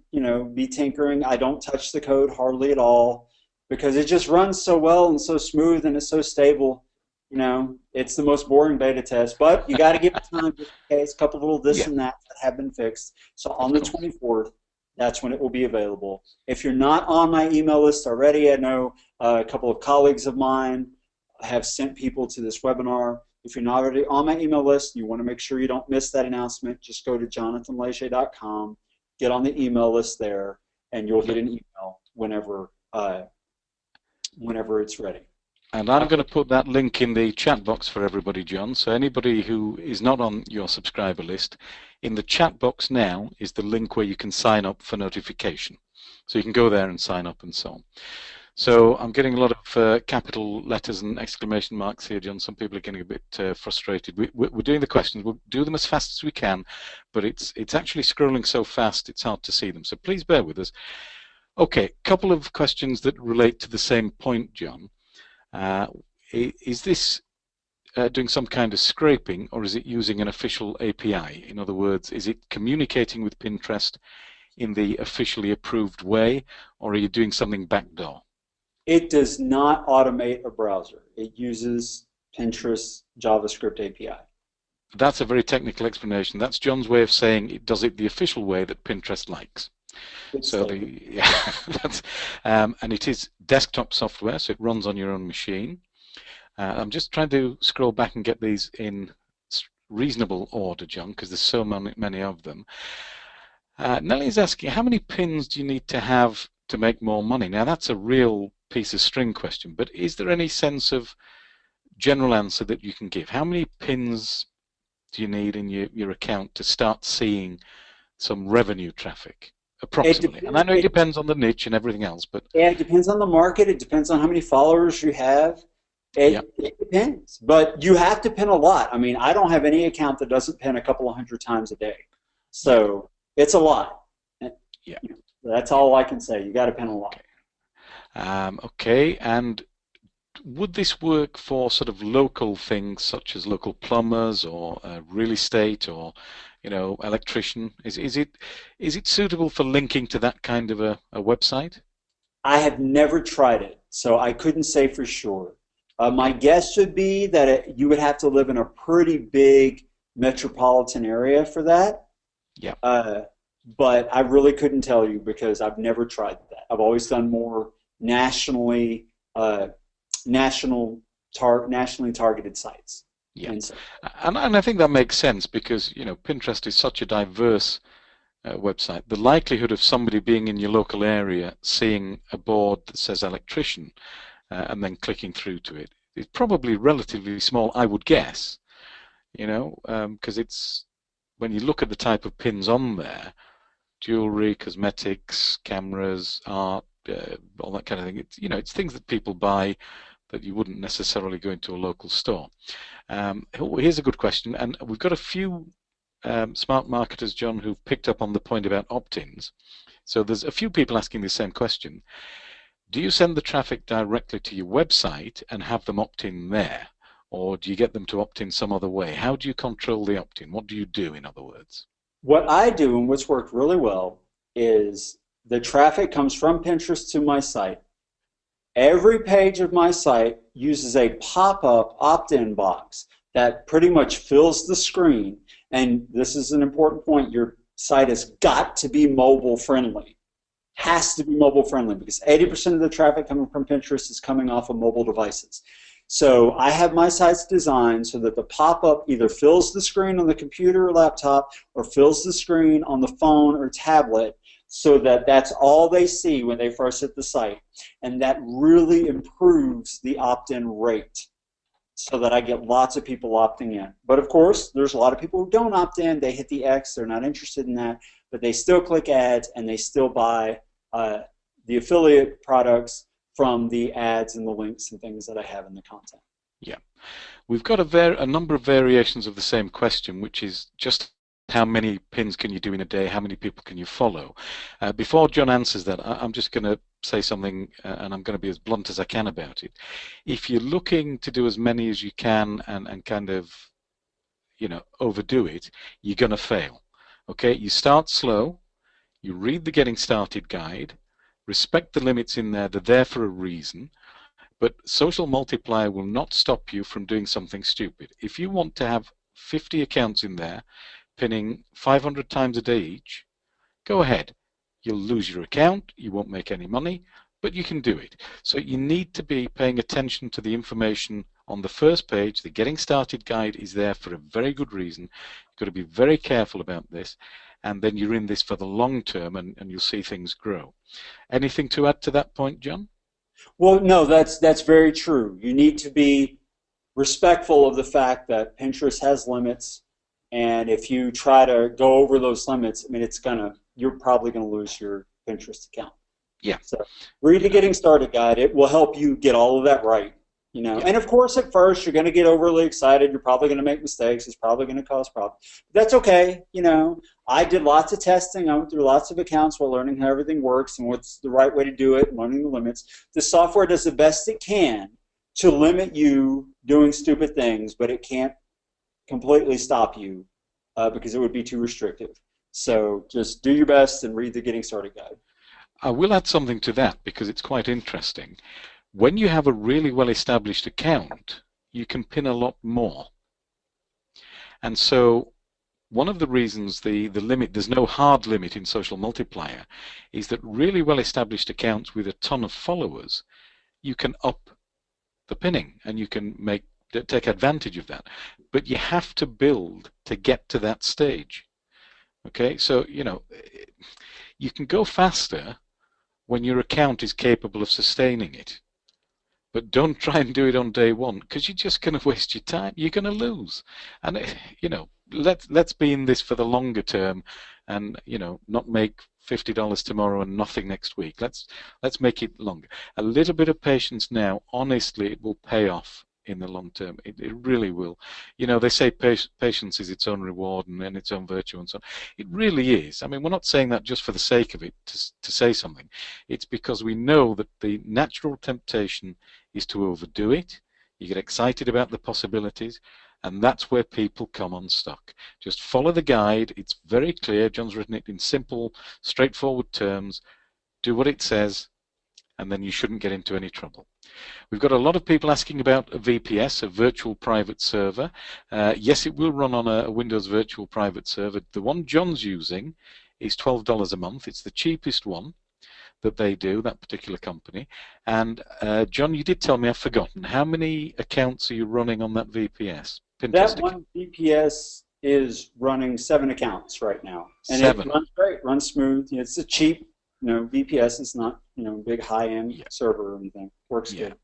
be tinkering. I don't touch the code hardly at all because it just runs so well and so smooth and it's so stable. It's the most boring beta test, but you got to give it time just in case. A couple little this yeah, and that have been fixed. So on of the course. 24th, that's when it will be available. If you're not on my email list already, I know a couple of colleagues of mine have sent people to this webinar. If you're not already on my email list, you want to make sure you don't miss that announcement, just go to jonathanleger.com, get on the email list there, and you'll get an email whenever it's ready. And I'm going to put that link in the chat box for everybody, John. So anybody who is not on your subscriber list, in the chat box now is the link where you can sign up for notification. So you can go there and sign up and so on. So I'm getting a lot of capital letters and exclamation marks here, John. Some people are getting a bit frustrated. We're doing the questions. We'll do them as fast as we can, but it's actually scrolling so fast it's hard to see them. So please bear with us. Okay, couple of questions that relate to the same point, John. Is this doing some kind of scraping, or is it using an official API? In other words, is it communicating with Pinterest in the officially approved way, or are you doing something backdoor? It does not automate a browser. It uses Pinterest JavaScript API. That's a very technical explanation. That's John's way of saying it does it the official way that Pinterest likes. Good So statement. and it is desktop software, so it runs on your own machine. I'm just trying to scroll back and get these in reasonable order, John, because there's so many of them. Nellie's asking, how many pins do you need to have to make more money? Now, that's a real piece of string question, but is there any sense of general answer that you can give? How many pins do you need in your account to start seeing some revenue traffic? It Approximately. And I depends. know it depends on the niche and everything else, but Yeah, it depends on the market. It depends on how many followers you have. yeah, It depends. But you have to pin a lot. I mean, I don't have any account that doesn't pin a couple of hundred times a day. yeah, So it's a lot. yeah, That's yeah. all I can say. You got to pin a lot. Okay. Okay, and would this work for sort of local things such as local plumbers or real estate or electrician? Is it suitable for linking to that kind of a website? I have never tried it, so I couldn't say for sure. My Okay. guess would be that you would have to live in a pretty big metropolitan area for that. Yeah. Uh, but I really couldn't tell you because I've never tried that. I've always done more nationally, uh, nationally targeted sites. Yeah. And so And I think that makes sense because Pinterest is such a diverse website. The likelihood of somebody being in your local area, seeing a board that says electrician, and then clicking through to it is probably relatively small, I would guess. Because it's when you look at the type of pins on there, jewelry, cosmetics, cameras, art, all that kind of thing. It's things that people buy that you wouldn't necessarily go into a local store. Here's a good question, and we've got a few smart marketers, John, who've picked up on the point about opt-ins. So there's a few people asking the same question. Do you send the traffic directly to your website and have them opt in there? Or do you get them to opt in some other way? How do you control the opt-in? What do you do, in other words? What I do, and what's worked really well, is the traffic comes from Pinterest to my site. Every page of my site uses a pop-up opt-in box that pretty much fills the screen. And this is an important point. Your site has got to be mobile friendly. Has to be mobile friendly because 80% of the traffic coming from Pinterest is coming off of mobile devices. So I have my sites designed so that the pop-up either fills the screen on the computer or laptop or fills the screen on the phone or tablet so that that's all they see when they first hit the site. And that really improves the opt-in rate so that I get lots of people opting in. But of course, there's a lot of people who don't opt in. They hit the X. They're not interested in that. But they still click ads and they still buy the affiliate products from the ads and the links and things that I have in the content. Yeah. We've got a number of variations of the same question, which is just how many pins can you do in a day? How many people can you follow? Before John answers that, I'm just going to say something, and I'm going to be as blunt as I can about it. If you're looking to do as many as you can and kind of, overdo it, you're going to fail. Okay, you start slow, you read the Getting Started guide, respect the limits in there, they're there for a reason, but Social Multiplier will not stop you from doing something stupid. If you want to have 50 accounts in there, pinning 500 times a day each, go ahead. You'll lose your account, you won't make any money, but you can do it. So you need to be paying attention to the information on the first page. The Getting Started guide is there for a very good reason. You've got to be very careful about this, and then you're in this for the long term, and you'll see things grow. Anything to add to that point, John? Well, no, that's very true. You need to be respectful of the fact that Pinterest has limits, and if you try to go over those limits, I mean, you're probably gonna lose your Pinterest account. Yeah. So read the Getting Started guide. It will help you get all of that right. Yeah. And of course, at first, you're going to get overly excited. You're probably going to make mistakes. It's probably going to cause problems. But that's okay. I did lots of testing. I went through lots of accounts while learning how everything works and what's the right way to do it and learning the limits. The software does the best it can to limit you doing stupid things, but it can't completely stop you because it would be too restrictive. So just do your best and read the Getting Started guide. I will add something to that because it's quite interesting. When you have a really well-established account, you can pin a lot more. And so one of the reasons the limit, there's no hard limit in Social Multiplier, is that really well-established accounts with a ton of followers, you can up the pinning and you can take advantage of that. But you have to build to get to that stage. Okay, so you can go faster when your account is capable of sustaining it. But don't try and do it on day one because you're just going to waste your time. You're going to lose. And, let's be in this for the longer term and, not make $50 tomorrow and nothing next week. Let's make it longer. A little bit of patience now, honestly, it will pay off in the long term. It really will. They say patience is its own reward and its own virtue and so on. It really is. I mean, we're not saying that just for the sake of it, to say something. It's because we know that the natural temptation is to overdo it. You get excited about the possibilities, and that's where people come unstuck. Just follow the guide. It's very clear. John's written it in simple, straightforward terms. Do what it says, and then you shouldn't get into any trouble. We've got a lot of people asking about a VPS, a virtual private server. Yes, it will run on a Windows virtual private server. The one John's using is $12 a month. It's the cheapest one that they do, that particular company. And John, you did tell me, I've forgotten, how many accounts are you running on that VPS? That one VPS is running 7 accounts right now. And 7. It runs great, runs smooth. It's a cheap, VPS. It's not, big high-end server or anything. Works good.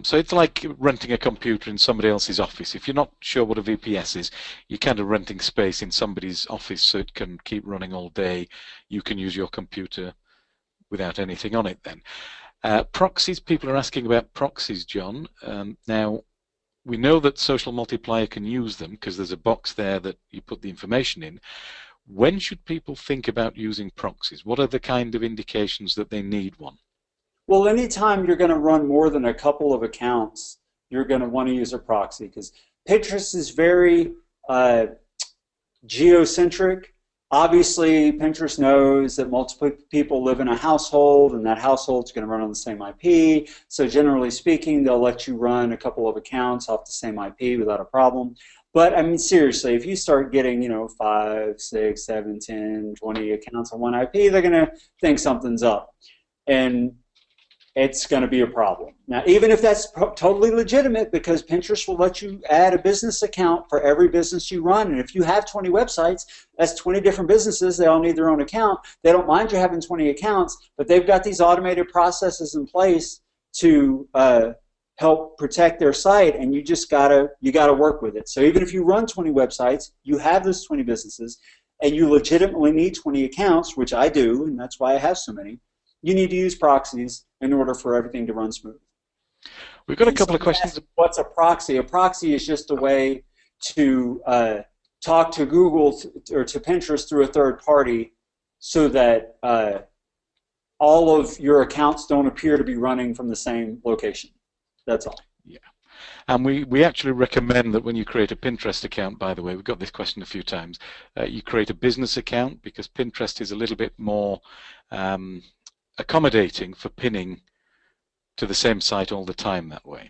So it's like renting a computer in somebody else's office. If you're not sure what a VPS is, you're kind of renting space in somebody's office so it can keep running all day. You can use your computer without anything on it then. Proxies, people are asking about proxies, John. Now, we know that Social Multiplier can use them because there's a box there that you put the information in. When should people think about using proxies? What are the kind of indications that they need one? Well, anytime you're going to run more than a couple of accounts, you're going to want to use a proxy because Pinterest is very geocentric. Obviously, Pinterest knows that multiple people live in a household, and that household's going to run on the same IP. So generally speaking, they'll let you run a couple of accounts off the same IP without a problem. But I mean, seriously, if you start getting, 5, 6, 7, 10, 20 accounts on one IP, they're going to think something's up. And it's going to be a problem. Now, even if that's totally legitimate, because Pinterest will let you add a business account for every business you run, and if you have 20 websites, that's 20 different businesses. They all need their own account. They don't mind you having 20 accounts, but they've got these automated processes in place to help protect their site, and you gotta work with it. So even if you run 20 websites, you have those 20 businesses, and you legitimately need 20 accounts, which I do, and that's why I have so many. You need to use proxies in order for everything to run smooth. We've got a couple of questions. What's a proxy? A proxy is just a way to talk to Google or to Pinterest through a third party so that all of your accounts don't appear to be running from the same location. That's all. Yeah. And we actually recommend that when you create a Pinterest account, by the way, we've got this question a few times, you create a business account because Pinterest is a little bit more accommodating for pinning to the same site all the time that way.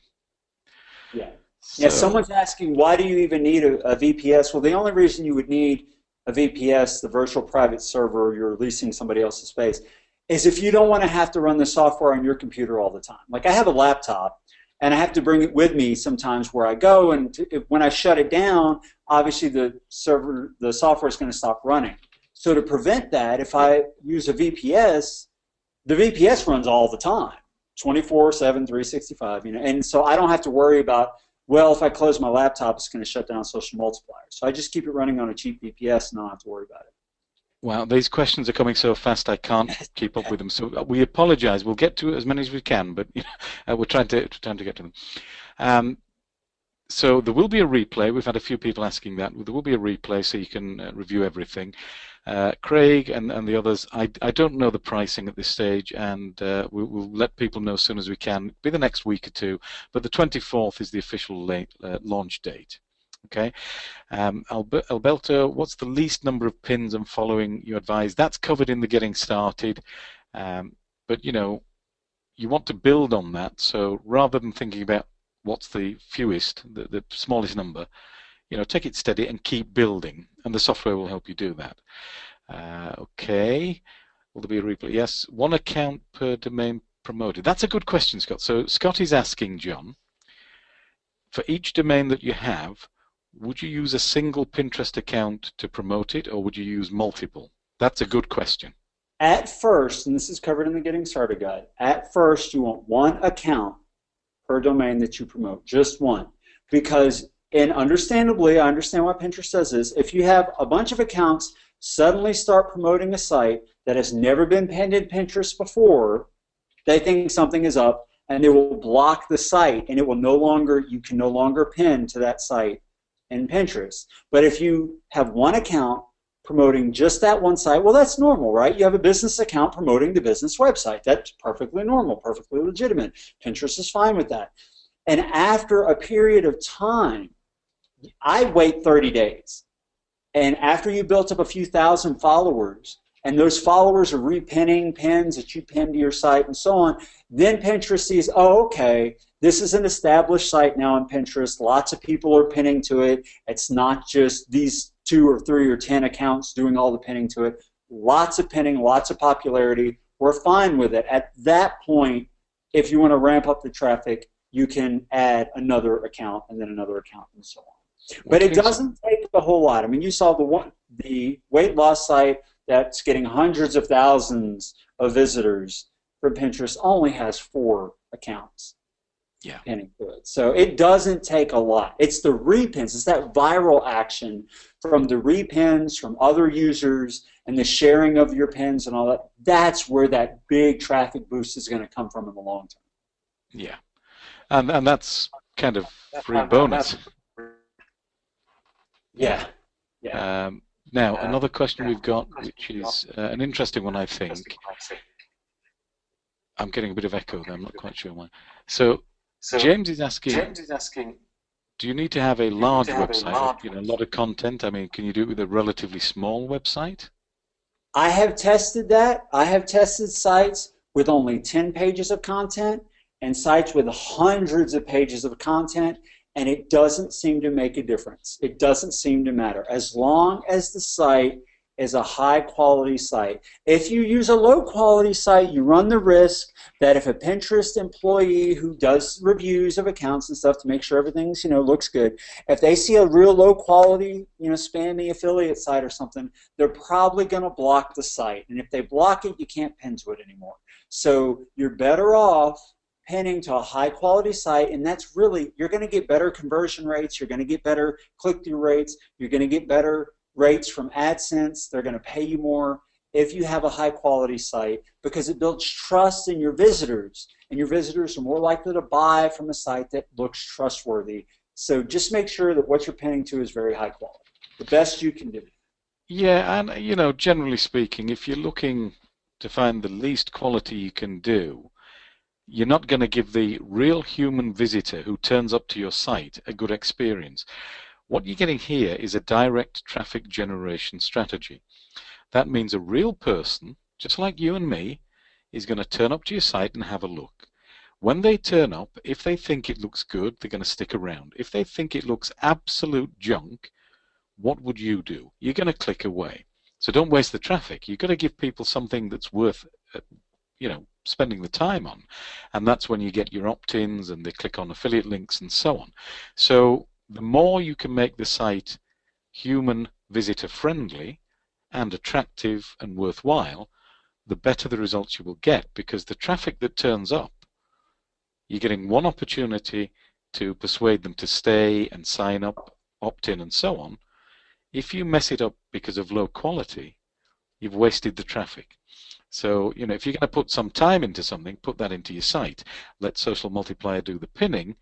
Yeah. So, yeah, someone's asking, why do you even need a VPS? Well, the only reason you would need a VPS, the virtual private server, you're leasing somebody else's space, is if you don't want to have to run the software on your computer all the time. Like I have a laptop, and I have to bring it with me sometimes where I go, and when I shut it down, obviously the software is going to stop running. So to prevent that, if I use a VPS, the VPS runs all the time, 24/7, 365, and so I don't have to worry about, well, if I close my laptop, it's going to shut down Social Multiplier. So I just keep it running on a cheap VPS and I don't have to worry about it. Wow, these questions are coming so fast I can't keep up with them. So we apologize. We'll get to as many as we can, but we're trying to get to them. So there will be a replay. We've had a few people asking that. There will be a replay so you can review everything. Craig and the others, I don't know the pricing at this stage, and we'll let people know as soon as we can. It'll be the next week or two, but the 24th is the official launch date. Okay, Alberto, what's the least number of pins and following you advise? That's covered in the getting started, but you want to build on that. So rather than thinking about what's the fewest, the smallest number, take it steady and keep building, and the software will help you do that. Okay, will there be a replay? Yes, 1 account per domain promoted. That's a good question, Scott. So Scott is asking, John, for each domain that you have, would you use a single Pinterest account to promote it, or would you use multiple? That's a good question. At first, and this is covered in the Getting Started Guide, at first you want 1 account per domain that you promote, just 1. Because, and understandably, I understand why Pinterest does this, if you have a bunch of accounts suddenly start promoting a site that has never been pinned in Pinterest before, they think something is up, and they will block the site, and you can no longer pin to that site in Pinterest. But if you have 1 account promoting just that one site, well, that's normal, right? You have a business account promoting the business website. That's perfectly normal, perfectly legitimate. Pinterest is fine with that. And after a period of time, I wait 30 days. And after you built up a few thousand followers, and those followers are repinning pins that you pinned to your site and so on, then Pinterest sees, oh, okay, this is an established site now on Pinterest. Lots of people are pinning to it. It's not just these 2 or 3 or 10 accounts doing all the pinning to it. Lots of pinning, lots of popularity. We're fine with it. At that point, if you want to ramp up the traffic, you can add another account and then another account and so on. But it doesn't take a whole lot. I mean, you saw the weight loss site that's getting hundreds of thousands of visitors from Pinterest only has 4 accounts. Yeah. pinning to it. So it doesn't take a lot. It's the repins. It's that viral action from the repins from other users and the sharing of your pins and all that. That's where that big traffic boost is going to come from in the long term. Yeah. And that's kind of free And bonus. that's yeah, yeah. Um, Now, another question we've got, which is an interesting one, I think. I'm getting a bit of echo there. I'm not quite sure why. So James is asking, do you need to have a large website, or, a lot of content? I mean, can you do it with a relatively small website? I have tested that. I have tested sites with only 10 pages of content and sites with hundreds of pages of content, and it doesn't seem to make a difference. It doesn't seem to matter. As long as the site is a high quality site. If you use a low quality site, you run the risk that if a Pinterest employee who does reviews of accounts and stuff to make sure everything's, looks good, if they see a real low quality, spammy affiliate site or something, they're probably going to block the site. And if they block it, you can't pin to it anymore. So you're better off pinning to a high quality site, and that's really, you're going to get better conversion rates, you're going to get better click-through rates, you're going to get better rates from AdSense, they're going to pay you more if you have a high quality site, because it builds trust in your visitors, and your visitors are more likely to buy from a site that looks trustworthy. So just make sure that what you're pinning to is very high quality, the best you can do. Yeah, and generally speaking, if you're looking to find the least quality you can do, you're not going to give the real human visitor who turns up to your site a good experience. What you're getting here is a direct traffic generation strategy. That means a real person, just like you and me, is going to turn up to your site and have a look. When they turn up, if they think it looks good, they're going to stick around. If they think it looks absolute junk, what would you do? You're going to click away. So don't waste the traffic. You've got to give people something that's worth, spending the time on. And that's when you get your opt-ins and they click on affiliate links and so on. So the more you can make the site human visitor friendly and attractive and worthwhile, the better the results you will get, because the traffic that turns up, you're getting one opportunity to persuade them to stay and sign up, opt in and so on. If you mess it up because of low quality, you've wasted the traffic. So, if you're going to put some time into something, put that into your site. Let Social Multiplier do the pinning.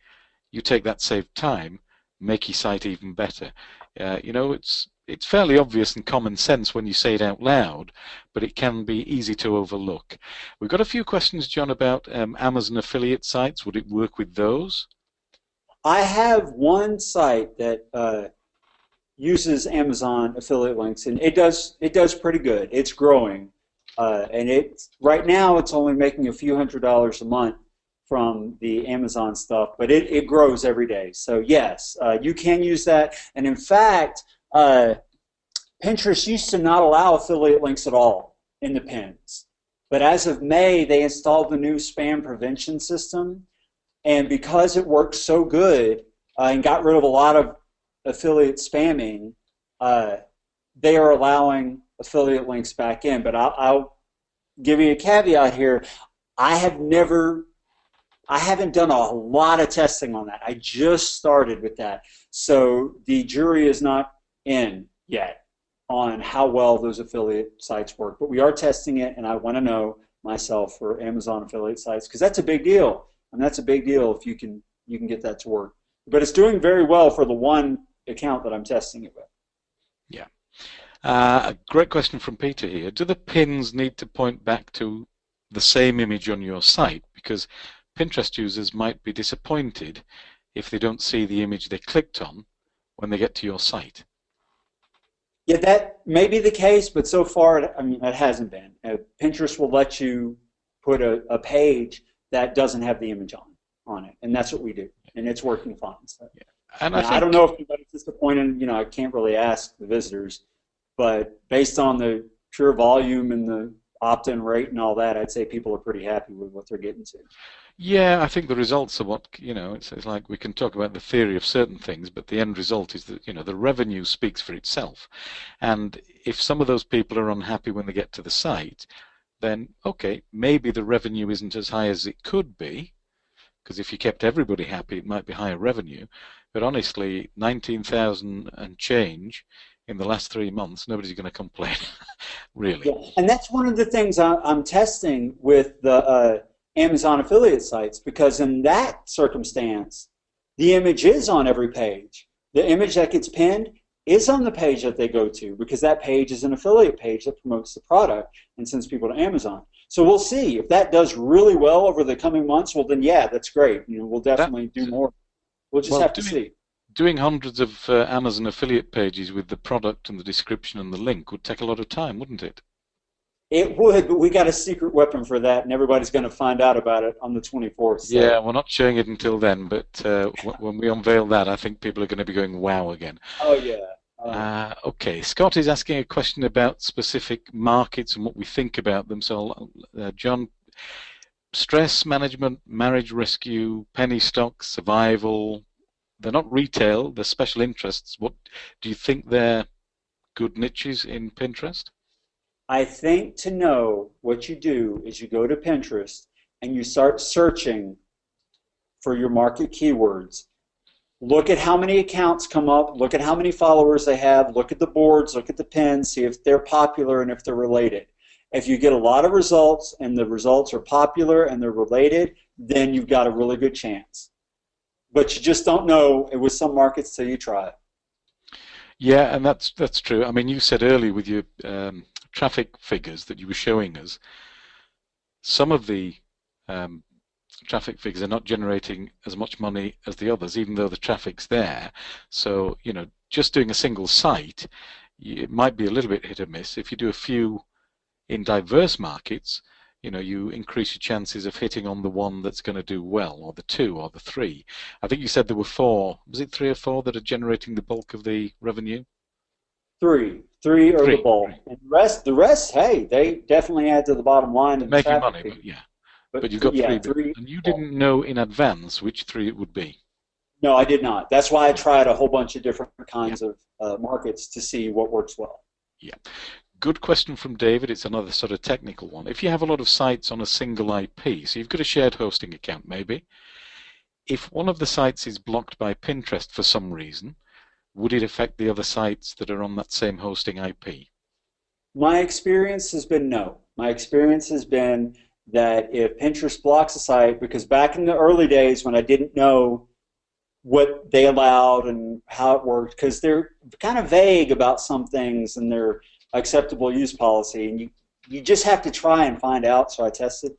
You take that saved time, make your site even better. It's fairly obvious and common sense when you say it out loud, but it can be easy to overlook. We've got a few questions, John, about Amazon affiliate sites. Would it work with those? I have one site that uses Amazon affiliate links, and it does pretty good. It's growing, and right now it's only making a few $100s a month from the Amazon stuff, but it grows every day. So yes, you can use that. And in fact, Pinterest used to not allow affiliate links at all in the pins. But as of May, they installed the new spam prevention system. And because it worked so good and got rid of a lot of affiliate spamming, they are allowing affiliate links back in. But I'll give you a caveat here. I haven't done a lot of testing on that. I just started with that. So the jury is not in yet on how well those affiliate sites work. But we are testing it, and I want to know myself for Amazon affiliate sites, because that's a big deal. And that's a big deal if you can get that to work. But it's doing very well for the one account that I'm testing it with. Yeah. A great question from Peter here. Do the pins need to point back to the same image on your site? Because Pinterest users might be disappointed if they don't see the image they clicked on when they get to your site. Yeah, that may be the case, but so far, it hasn't been. Pinterest will let you put a page that doesn't have the image on it, and that's what we do, and it's working fine. So. Yeah. And I don't know if anybody's disappointed. I can't really ask the visitors, but based on the pure volume and the opt-in rate and all that, I'd say people are pretty happy with what they're getting to. Yeah, I think the results are what, it's like we can talk about the theory of certain things, but the end result is that, the revenue speaks for itself. And if some of those people are unhappy when they get to the site, then, okay, maybe the revenue isn't as high as it could be, because if you kept everybody happy, it might be higher revenue. But honestly, 19,000 and change in the last 3 months, nobody's going to complain, really. Yeah, and that's one of the things I'm testing with the Amazon affiliate sites, because in that circumstance, the image is on every page. The image that gets pinned is on the page that they go to, because that page is an affiliate page that promotes the product and sends people to Amazon. So we'll see if that does really well over the coming months. Well, then yeah, that's great. We'll That, definitely do more. We'll just well, have to see. doing hundreds of Amazon affiliate pages with the product and the description and the link would take a lot of time, wouldn't it? It would, but we got a secret weapon for that, and everybody's going to find out about it on the 24th. Yeah, So. we're not showing it until then, but when we unveil that, I think people are going to be going wow again. Oh yeah. Okay, Scott is asking a question about specific markets and what we think about them. So, John, stress management, marriage rescue, penny stocks, survival, they're not retail, they're special interests. What do you think they're good niches in Pinterest? I think to know what you do is you go to Pinterest and you start searching for your market keywords. Look at how many accounts come up, look at how many followers they have, look at the boards, look at the pins, see if they're popular and if they're related. If you get a lot of results and the results are popular and they're related, then you've got a really good chance. But you just don't know with some markets till you try it. Yeah, and that's true. I mean, you said earlier with your traffic figures that you were showing us, some of the um, traffic figures are not generating as much money as the others, even though the traffic's there. So, just doing a single site, it might be a little bit hit or miss. If you do a few in diverse markets, you increase your chances of hitting on the one that's going to do well, or the two, or the three. I think you said there were four. Was it three or four that are generating the bulk of the revenue? Three are the Three. bulk. And the rest, hey, they definitely add to the bottom line and the Making traffic money, figure. but yeah. But But you've got yeah, three, three. and you didn't know in advance which three it would be. No, I did not. That's why I Yeah. tried a whole bunch of different Yeah. kinds of markets to see what works well. Yeah. Good question from David. It's another sort of technical one. If you have a lot of sites on a single IP, so you've got a shared hosting account maybe, if one of the sites is blocked by Pinterest for some reason, would it affect the other sites that are on that same hosting IP? My experience has been no. My experience has been that if Pinterest blocks a site, because back in the early days when I didn't know what they allowed and how it worked, because they're kind of vague about some things in their acceptable use policy, and you just have to try and find out. So I tested.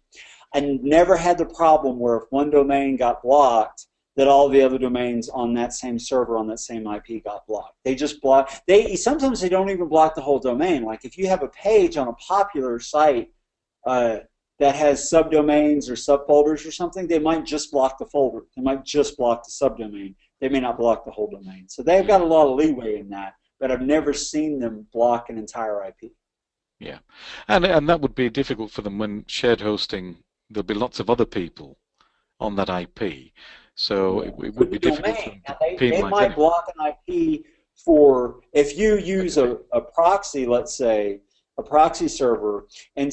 I never had the problem where if one domain got blocked, that all the other domains on that same server on that same IP got blocked. They just block. Sometimes they don't even block the whole domain. Like if you have a page on a popular site that has subdomains or subfolders or something, they might just block the folder. They might just block the subdomain. They may not block the whole domain. So they've got a lot of leeway in that, but I've never seen them block an entire IP. Yeah. And that would be difficult for them when shared hosting, there'll be lots of other people on that IP. So Yeah. it For would the be difficult for domain, them now to they penalize might anyone. block an IP for if you use a proxy, let's say, a proxy server, and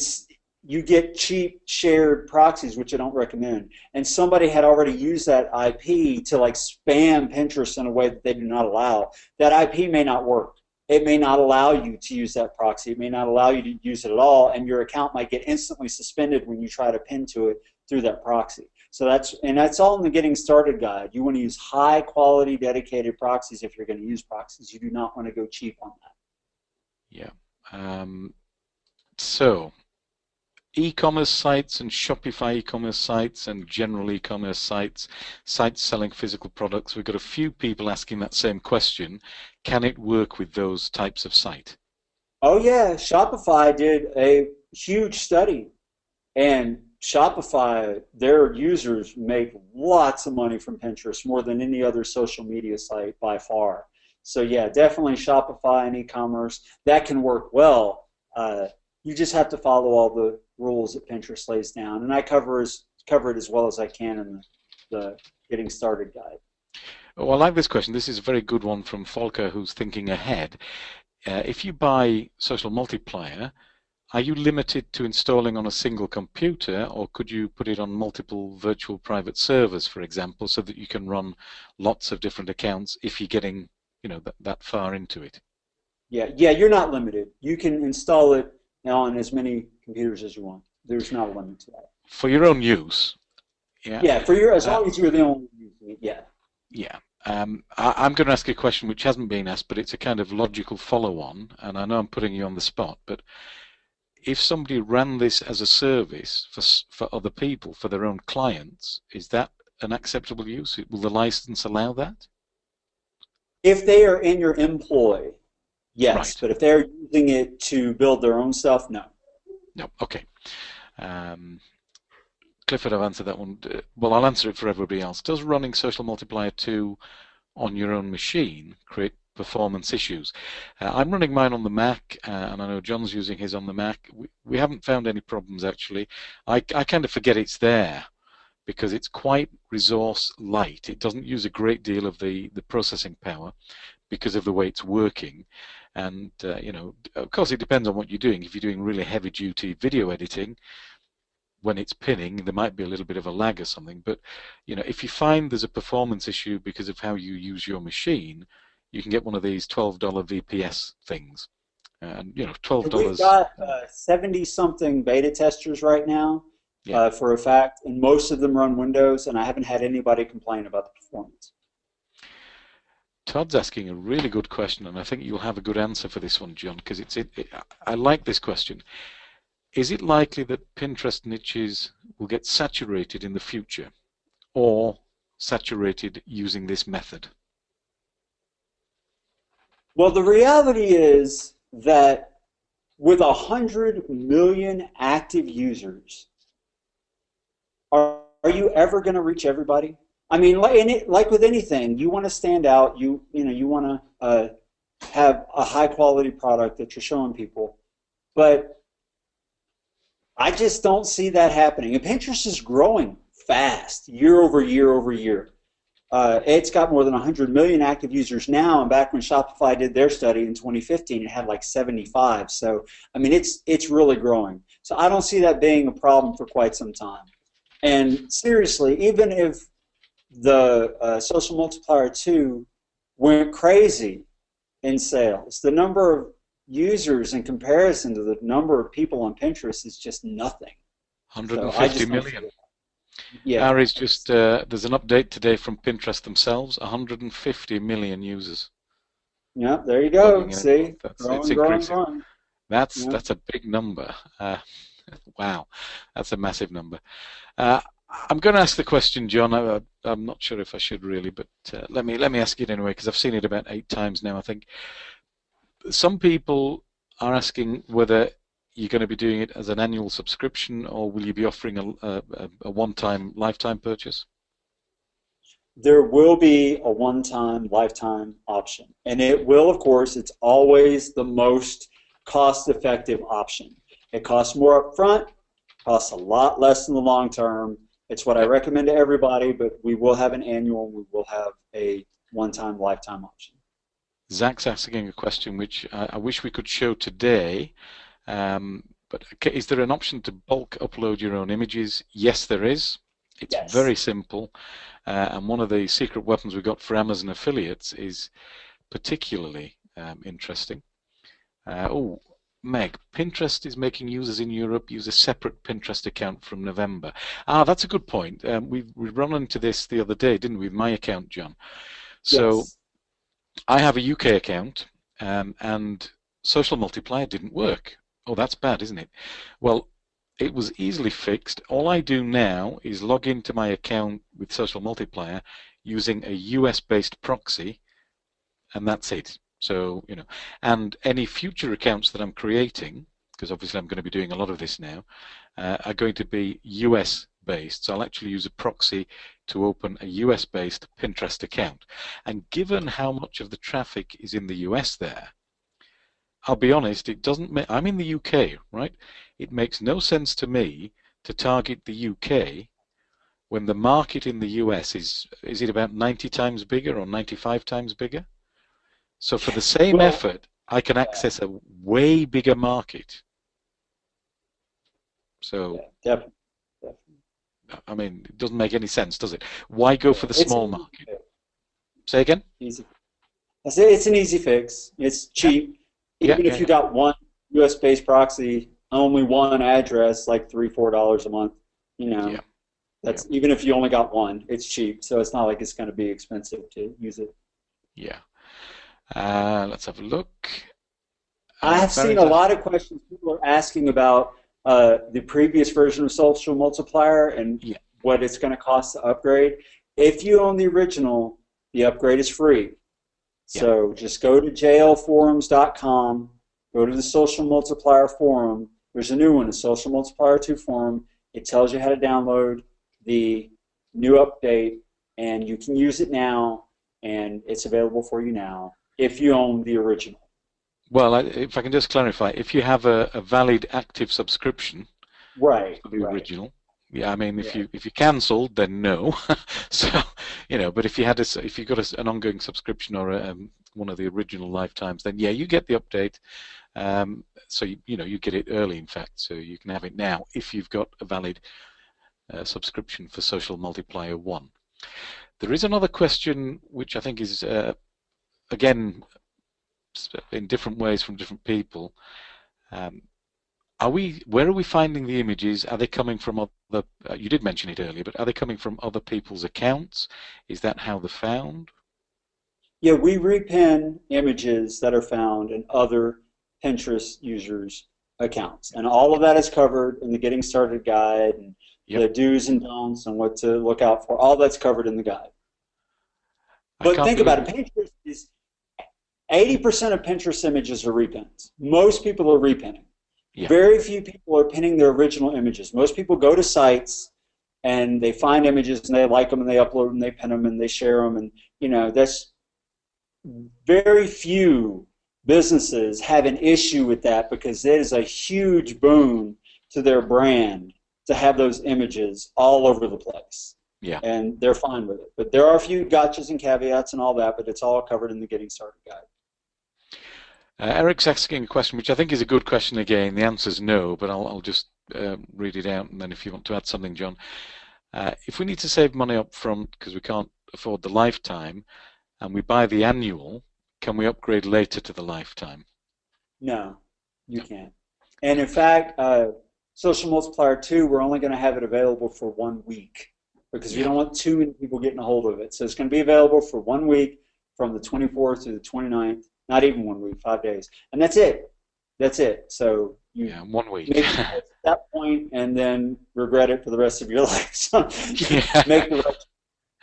you get cheap shared proxies, which I don't recommend, and somebody had already used that IP to like spam Pinterest in a way that they do not allow, that IP may not work. It may not allow you to use that proxy. It may not allow you to use it at all, and your account might get instantly suspended when you try to pin to it through that proxy. So that's all in the getting started guide. You want to use high quality dedicated proxies if you're going to use proxies. You do not want to go cheap on that. Yeah. So e-commerce sites and Shopify e-commerce sites and general e-commerce sites, sites selling physical products. We've got a few people asking that same question. Can it work with those types of site? Oh yeah, Shopify did a huge study, and Shopify, their users make lots of money from Pinterest, more than any other social media site by far. So yeah, definitely Shopify and e-commerce, that can work well. You just have to follow all the rules that Pinterest lays down, and I cover it as well as I can in the Getting Started guide. Oh, I like this question. This is a very good one from Volker, who's thinking ahead. If you buy Social Multiplier, are you limited to installing on a single computer, or could you put it on multiple virtual private servers, for example, so that you can run lots of different accounts if you're getting, that far into it? Yeah, yeah, you're not limited. You can install it on as many computers as you want. There's not a limit to that. For your own use, yeah. Yeah, for your as Uh, long as you're the only one using it. Yeah. yeah. I'm going to ask a question which hasn't been asked, but it's a kind of logical follow-on, and I know I'm putting you on the spot, but if somebody ran this as a service for other people, for their own clients, is that an acceptable use? Will the license allow that? If they are in your employ, yes. Right. But if they're using it to build their own stuff, no. No. Okay. Um, Clifford, I've answered that one. Well, I'll answer it for everybody else. Does running Social Multiplier 2 on your own machine create performance issues? I'm running mine on the Mac, and I know John's using his on the Mac. We haven't found any problems, actually. I kind of forget it's there because it's quite resource light. It doesn't use a great deal of the processing power because of the way it's working. And, of course, it depends on what you're doing. If you're doing really heavy-duty video editing, when it's pinning, there might be a little bit of a lag or something. But, if you find there's a performance issue because of how you use your machine, you can get one of these $12 VPS things. And, And we've $12. got 70-something beta testers right now, Yeah. for a fact, and most of them run Windows, and I haven't had anybody complain about the performance. Todd's asking a really good question, and I think you'll have a good answer for this one, John, because I like this question. Is it likely that Pinterest niches will get saturated in the future, or saturated using this method? Well, the reality is that with 100 million active users, are you ever going to reach everybody? I mean, like with anything, you want to stand out. You want to have a high quality product that you're showing people, but I just don't see that happening. And Pinterest is growing fast, year over year over year. It's got more than 100 million active users now, and back when Shopify did their study in 2015, it had like 75. So, I mean, it's really growing. So I don't see that being a problem for quite some time. And seriously, even if the Social Multiplier 2 went crazy in sales, the number of users in comparison to the number of people on Pinterest is just nothing. 150 million. Yeah. Ari's just, there's an update today from Pinterest themselves, 150 million users. Yeah, there you go. See, it's increasing. growing. That's a big number. Wow, that's a massive number. I'm going to ask the question, John. I'm not sure if I should really, but let me ask it anyway, because I've seen it about 8 times now, I think. Some people are asking whether you're going to be doing it as an annual subscription, or will you be offering a one-time lifetime purchase? There will be a one-time lifetime option, and it will, of course, it's always the most cost-effective option. It costs more up front, costs a lot less in the long term. It's what I recommend to everybody, but we will have an annual, we will have a one-time lifetime option. Zach's asking a question which I wish we could show today, but is there an option to bulk upload your own images? Yes, there is. It's very simple, and one of the secret weapons we got for Amazon affiliates is particularly interesting. Meg, Pinterest is making users in Europe use a separate Pinterest account from November. That's a good point. We run into this the other day, didn't we, with my account, John? So I have a UK account, and Social Multiplier didn't work. Oh, that's bad, isn't it? Well, it was easily fixed. All I do now is log into my account with Social Multiplier using a US-based proxy, and that's it. So, and any future accounts that I'm creating, because obviously I'm going to be doing a lot of this now, are going to be US-based. So I'll actually use a proxy to open a US-based Pinterest account. And given how much of the traffic is in the US there, I'll be honest, it doesn't make, I'm in the UK, right? It makes no sense to me to target the UK when the market in the US is it about 90 times bigger or 95 times bigger? So for the same effort, I can access a way bigger market. So, Yeah, definitely. Definitely. I mean, it doesn't make any sense, does it? Why go Yeah, for the it's an small easy market? fix. Say again? Easy. I say it's an easy fix. It's Yeah, cheap. yeah, Even yeah, if you yeah, got one US based proxy, only one address, like $3, $4 a month, you yeah, know, yeah, that's even if you only got one, it's cheap. So it's not like it's going to be expensive to use it. yeah. Let's have a look. I have seen Barry's a lot asking. of questions. People are asking about the previous version of Social Multiplier and Yeah, what it's going to cost to upgrade. If you own the original, the upgrade is free. yeah. So just go to jlforums.com, go to the Social Multiplier forum. There's a new one, the Social Multiplier 2 forum. It tells you how to download the new update, and you can use it now, and it's available for you now if you own the original. Well, if I can just clarify, if you have a valid active subscription Right, for the right, original, yeah, I mean, if right. you cancelled, then no. So, but if you had if you got an ongoing subscription or one of the original lifetimes, then yeah, you get the update. So you get it early, in fact, so you can have it now if you've got a valid subscription for Social Multiplier 1. There is another question which I think is again in different ways from different people. Um, where are we finding the images? Are they coming from other, you did mention it earlier, but are they coming from other people's accounts? Is that how they're found? Yeah, we repin images that are found in other Pinterest users' accounts. And all of that is covered in the Getting Started guide and Yep. the do's and don'ts and what to look out for. All that's covered in the guide. I But can't think believe about it, it. Pinterest is 80% of Pinterest images are repins. Most people are repinning. Yeah. Very few people are pinning their original images. Most people go to sites and they find images and they like them and they upload them, they pin them and they share them, and that's very few businesses have an issue with that because it is a huge boon to their brand to have those images all over the place. Yeah. And they're fine with it. But there are a few gotchas and caveats and all that, but it's all covered in the Getting Started guide. Eric's asking a question, which I think is a good question again. The answer is no, but I'll just read it out, and then if you want to add something, John. If we need to save money up front because we can't afford the lifetime, and we buy the annual, can we upgrade later to the lifetime? No, you No. can't. And Okay. in fact, Social Multiplier 2, we're only going to have it available for 1 week because we Yeah. don't want too many people getting a hold of it. So it's going to be available for 1 week from the 24th to the 29th, not even 1 week, 5 days. And that's it. That's it. So you Yeah. 1 week. make it at that point and then regret it for the rest of your life. So Yeah. make the right,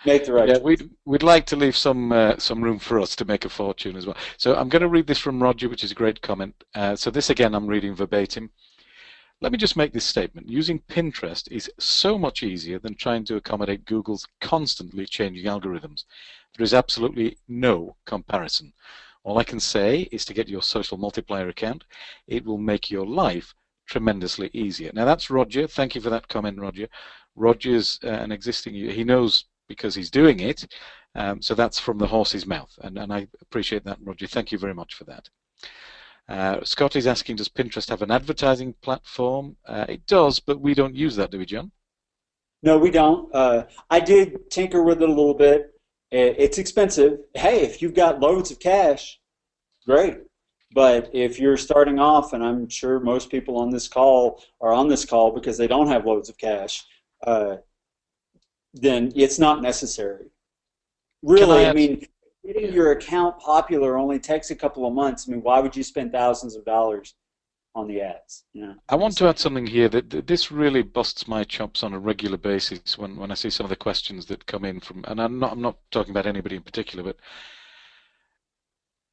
make the right Yeah, choice. we'd like to leave some room for us to make a fortune as well. So I'm going to read this from Roger, which is a great comment. So this again, I'm reading verbatim. Let me just make this statement. Using Pinterest is so much easier than trying to accommodate Google's constantly changing algorithms. There is absolutely no comparison. All I can say is to get your Social Multiplier account. It will make your life tremendously easier. Now that's Roger. Thank you for that comment, Roger. Roger's an existing, he knows because he's doing it. So that's from the horse's mouth. And I appreciate that, Roger. Thank you very much for that. Scott is asking, does Pinterest have an advertising platform? It does, but we don't use that, do we, John? No, we don't. I did tinker with it a little bit. It's expensive. Hey, if you've got loads of cash, great. But if you're starting off, and I'm sure most people on this call are on this call because they don't have loads of cash, uh, then it's not necessary. Can I Really, I add? mean, getting Yeah. your account popular only takes a couple of months. I mean, why would you spend thousands of dollars on the ads? I I'm want just to add saying. something here that this really busts my chops on a regular basis when I see some of the questions that come in from, and I'm not talking about anybody in particular, but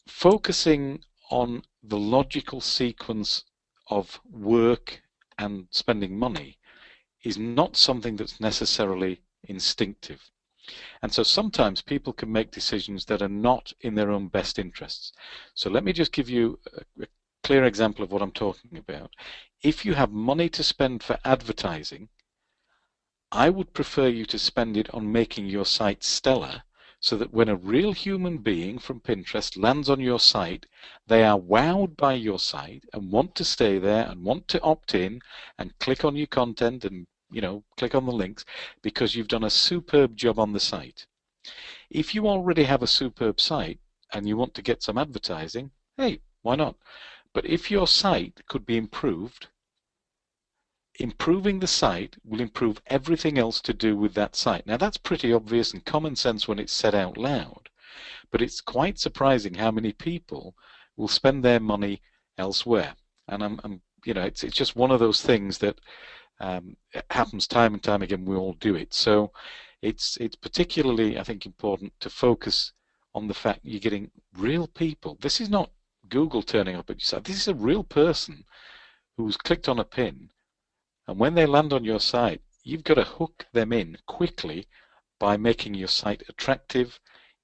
focusing on the logical sequence of work and spending money is not something that's necessarily instinctive. And so sometimes people can make decisions that are not in their own best interests. So let me just give you a clear example of what I'm talking about. If you have money to spend for advertising, I would prefer you to spend it on making your site stellar so that when a real human being from Pinterest lands on your site, they are wowed by your site and want to stay there and want to opt in and click on your content and click on the links because you've done a superb job on the site. If you already have a superb site and you want to get some advertising, hey, why not? But if your site could be improved, improving the site will improve everything else to do with that site. Now that's pretty obvious and common sense when it's said out loud, but it's quite surprising how many people will spend their money elsewhere. And it's just one of those things that it happens time and time again. We all do it. So it's particularly, I think, important to focus on the fact you're getting real people. This is not Google turning up at your site. This is a real person who's clicked on a pin, and when they land on your site, you've got to hook them in quickly by making your site attractive,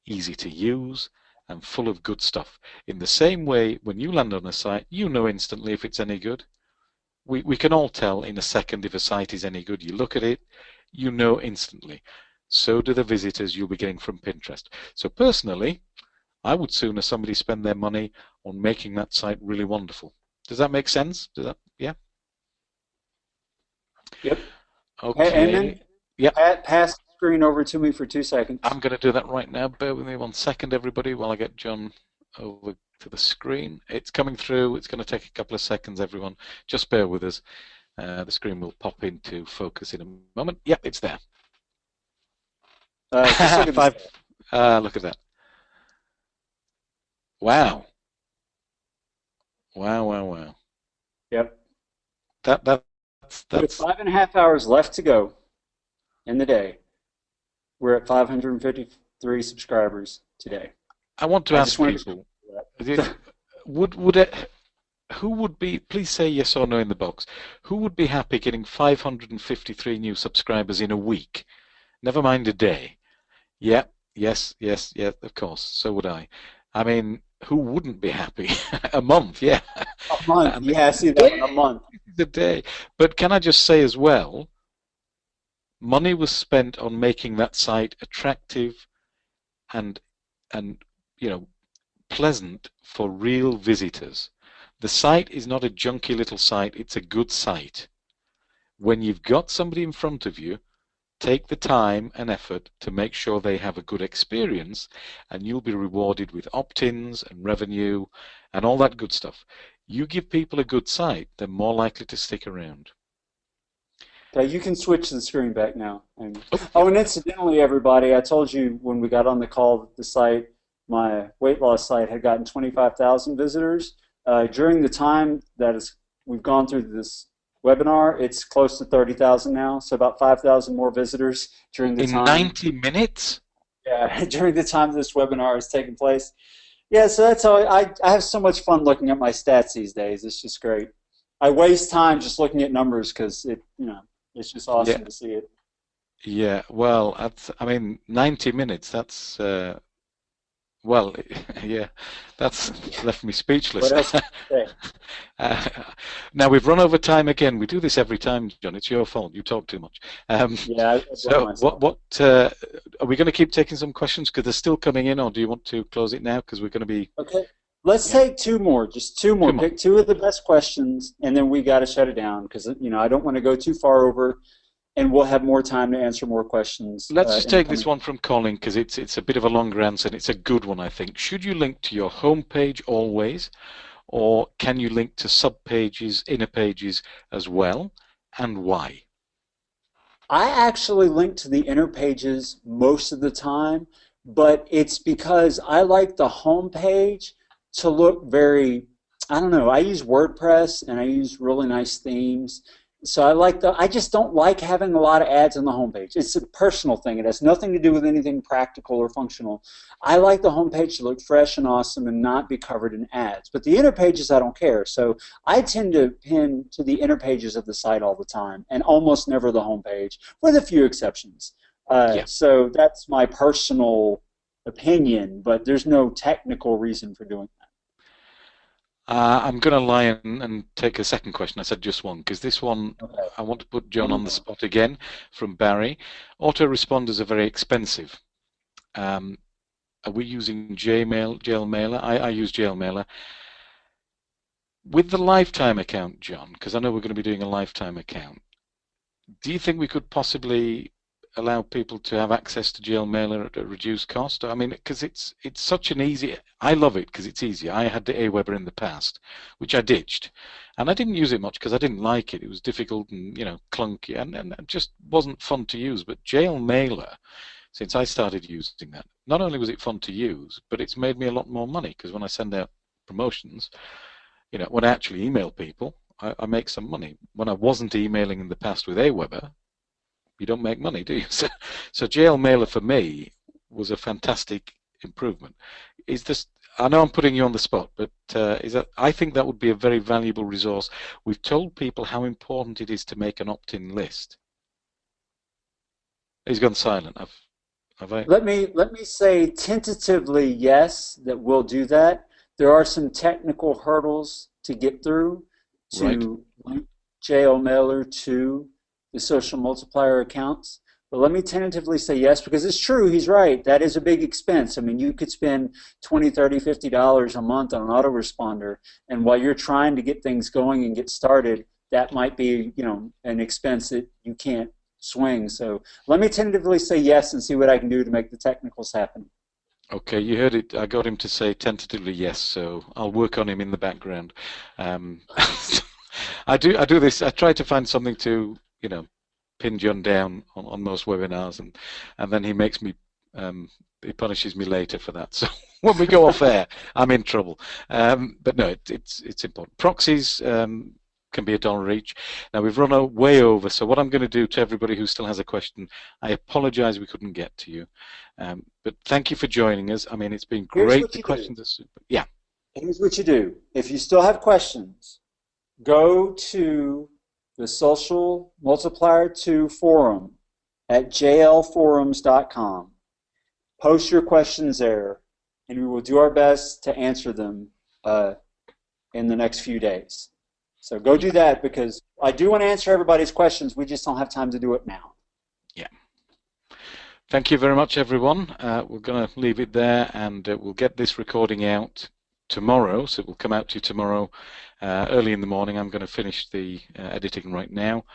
easy to use, and full of good stuff. In the same way, when you land on a site, you know instantly if it's any good. We can all tell in a second if a site is any good. You look at it, you know instantly. So do the visitors you'll be getting from Pinterest. So personally, I would sooner somebody spend their money on making that site really wonderful. Does that make sense? Yeah? Yep. Okay. And then pass the screen over to me for 2 seconds. I'm going to do that right now. Bear with me 1 second, everybody, while I get John over to the screen. It's coming through. It's going to take a couple of seconds, everyone. Just bear with us. The screen will pop into focus in a moment. Yep, it's there. Look at that. Wow. Wow. Yep. That's With 5.5 hours left to go in the day, we're at 553 subscribers today. I want to ask people, who would be, please say yes or no in the box, who would be happy getting 553 new subscribers in a week? Never mind a day. Yeah, yes, of course, so would I. I mean, who wouldn't be happy? A month, yeah. A month, yeah, I see that in a month. The day. But can I just say as well, money was spent on making that site attractive and pleasant for real visitors. The site is not a junky little site, it's a good site. When you've got somebody in front of you, take the time and effort to make sure they have a good experience, and you'll be rewarded with opt-ins and revenue and all that good stuff. You give people a good site, they're more likely to stick around. Okay, you can switch the screen back now. And incidentally, everybody, I told you when we got on the call that the site, my weight loss site, had gotten 25,000 visitors. During the time we've gone through this webinar, it's close to 30,000 now, so about 5,000 more visitors during the time. In 90 minutes? Yeah, during the time this webinar has taken place. Yeah, so that's how I have so much fun looking at my stats these days. It's just great. I waste time just looking at numbers because it's just awesome to see it. Yeah, well, 90 minutes, that's that's left me speechless. Now we've run over time again. We do this every time, John. It's your fault. You talk too much. So what are we going to keep taking some questions because they're still coming in, or do you want to close it now because we're going to be? Okay, let's take two more. Just two more. Pick two of the best questions, and then we got to shut it down because I don't want to go too far over. And we'll have more time to answer more questions. Let's just take this one from Colin because it's a bit of a longer answer and it's a good one, I think. Should you link to your home page always, or can you link to sub-pages, inner pages as well, and why? I actually link to the inner pages most of the time, but it's because I like the home page to look very, I don't know, I use WordPress and I use really nice themes. So I just don't like having a lot of ads on the homepage. It's a personal thing. It has nothing to do with anything practical or functional. I like the homepage to look fresh and awesome and not be covered in ads. But the inner pages, I don't care. So I tend to pin to the inner pages of the site all the time and almost never the homepage, with a few exceptions. So that's my personal opinion, but there's no technical reason for doing that. I'm going to lie and take a second question. I said just one, because this one, I want to put John on the spot again from Barry. Autoresponders are very expensive. Are we using Jailmailer? I use Jailmailer. With the lifetime account, John, because I know we're going to be doing a lifetime account, do you think we could possibly allow people to have access to Jailmailer at a reduced cost? I mean, because it's such an easy. I love it because it's easy. I had the Aweber in the past, which I ditched, and I didn't use it much because I didn't like it. It was difficult and clunky, and it just wasn't fun to use. But Jailmailer, since I started using that, not only was it fun to use, but it's made me a lot more money because when I send out promotions, when I actually email people, I make some money. When I wasn't emailing in the past with Aweber, you don't make money, do you? So Jailmailer for me was a fantastic improvement. Is this? I know I'm putting you on the spot, but I think that would be a very valuable resource. We've told people how important it is to make an opt-in list. He's gone silent. Have I? Let me say tentatively yes, that we'll do that. There are some technical hurdles to get through Right. to link Jailmailer to the Social Multiplier accounts. But let me tentatively say yes, because it's true, he's right. That is a big expense. I mean, you could spend $20, $30, $50 a month on an autoresponder, and while you're trying to get things going and get started, that might be, an expense that you can't swing. So let me tentatively say yes and see what I can do to make the technicals happen. Okay, you heard it. I got him to say tentatively yes, so I'll work on him in the background. I do this. I try to find something to, pin John down on most webinars, and then he makes me, he punishes me later for that. So when we go off air, I'm in trouble. But no, it's important. Proxies can be $1 each. Now we've run way over, so what I'm going to do to everybody who still has a question, I apologize we couldn't get to you, but thank you for joining us. I mean, it's been great. The questions are super. Yeah. Here's what you do. If you still have questions, go to the Social Multiplier 2 forum at jlforums.com. Post your questions there, and we will do our best to answer them in the next few days. So go do that, because I do want to answer everybody's questions. We just don't have time to do it now. Yeah. Thank you very much, everyone. We're going to leave it there, and we'll get this recording out tomorrow. So it will come out to you tomorrow early in the morning. I'm going to finish the editing right now.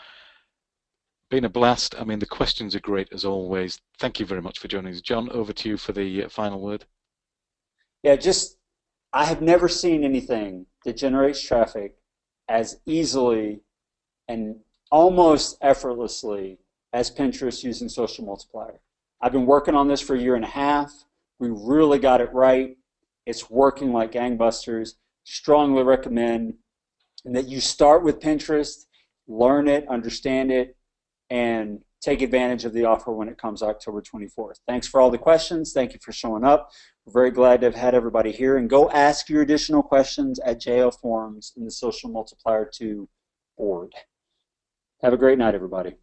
Been a blast. I mean, the questions are great as always. Thank you very much for joining us. John, over to you for the final word. Yeah, I have never seen anything that generates traffic as easily and almost effortlessly as Pinterest using Social Multiplier. I've been working on this for a year and a half. We really got it right. It's working like gangbusters. Strongly recommend that you start with Pinterest, learn it, understand it, and take advantage of the offer when it comes October 24th. Thanks for all the questions. Thank you for showing up. We're very glad to have had everybody here. And go ask your additional questions at JL Forums in the Social Multiplier 2 board. Have a great night, everybody.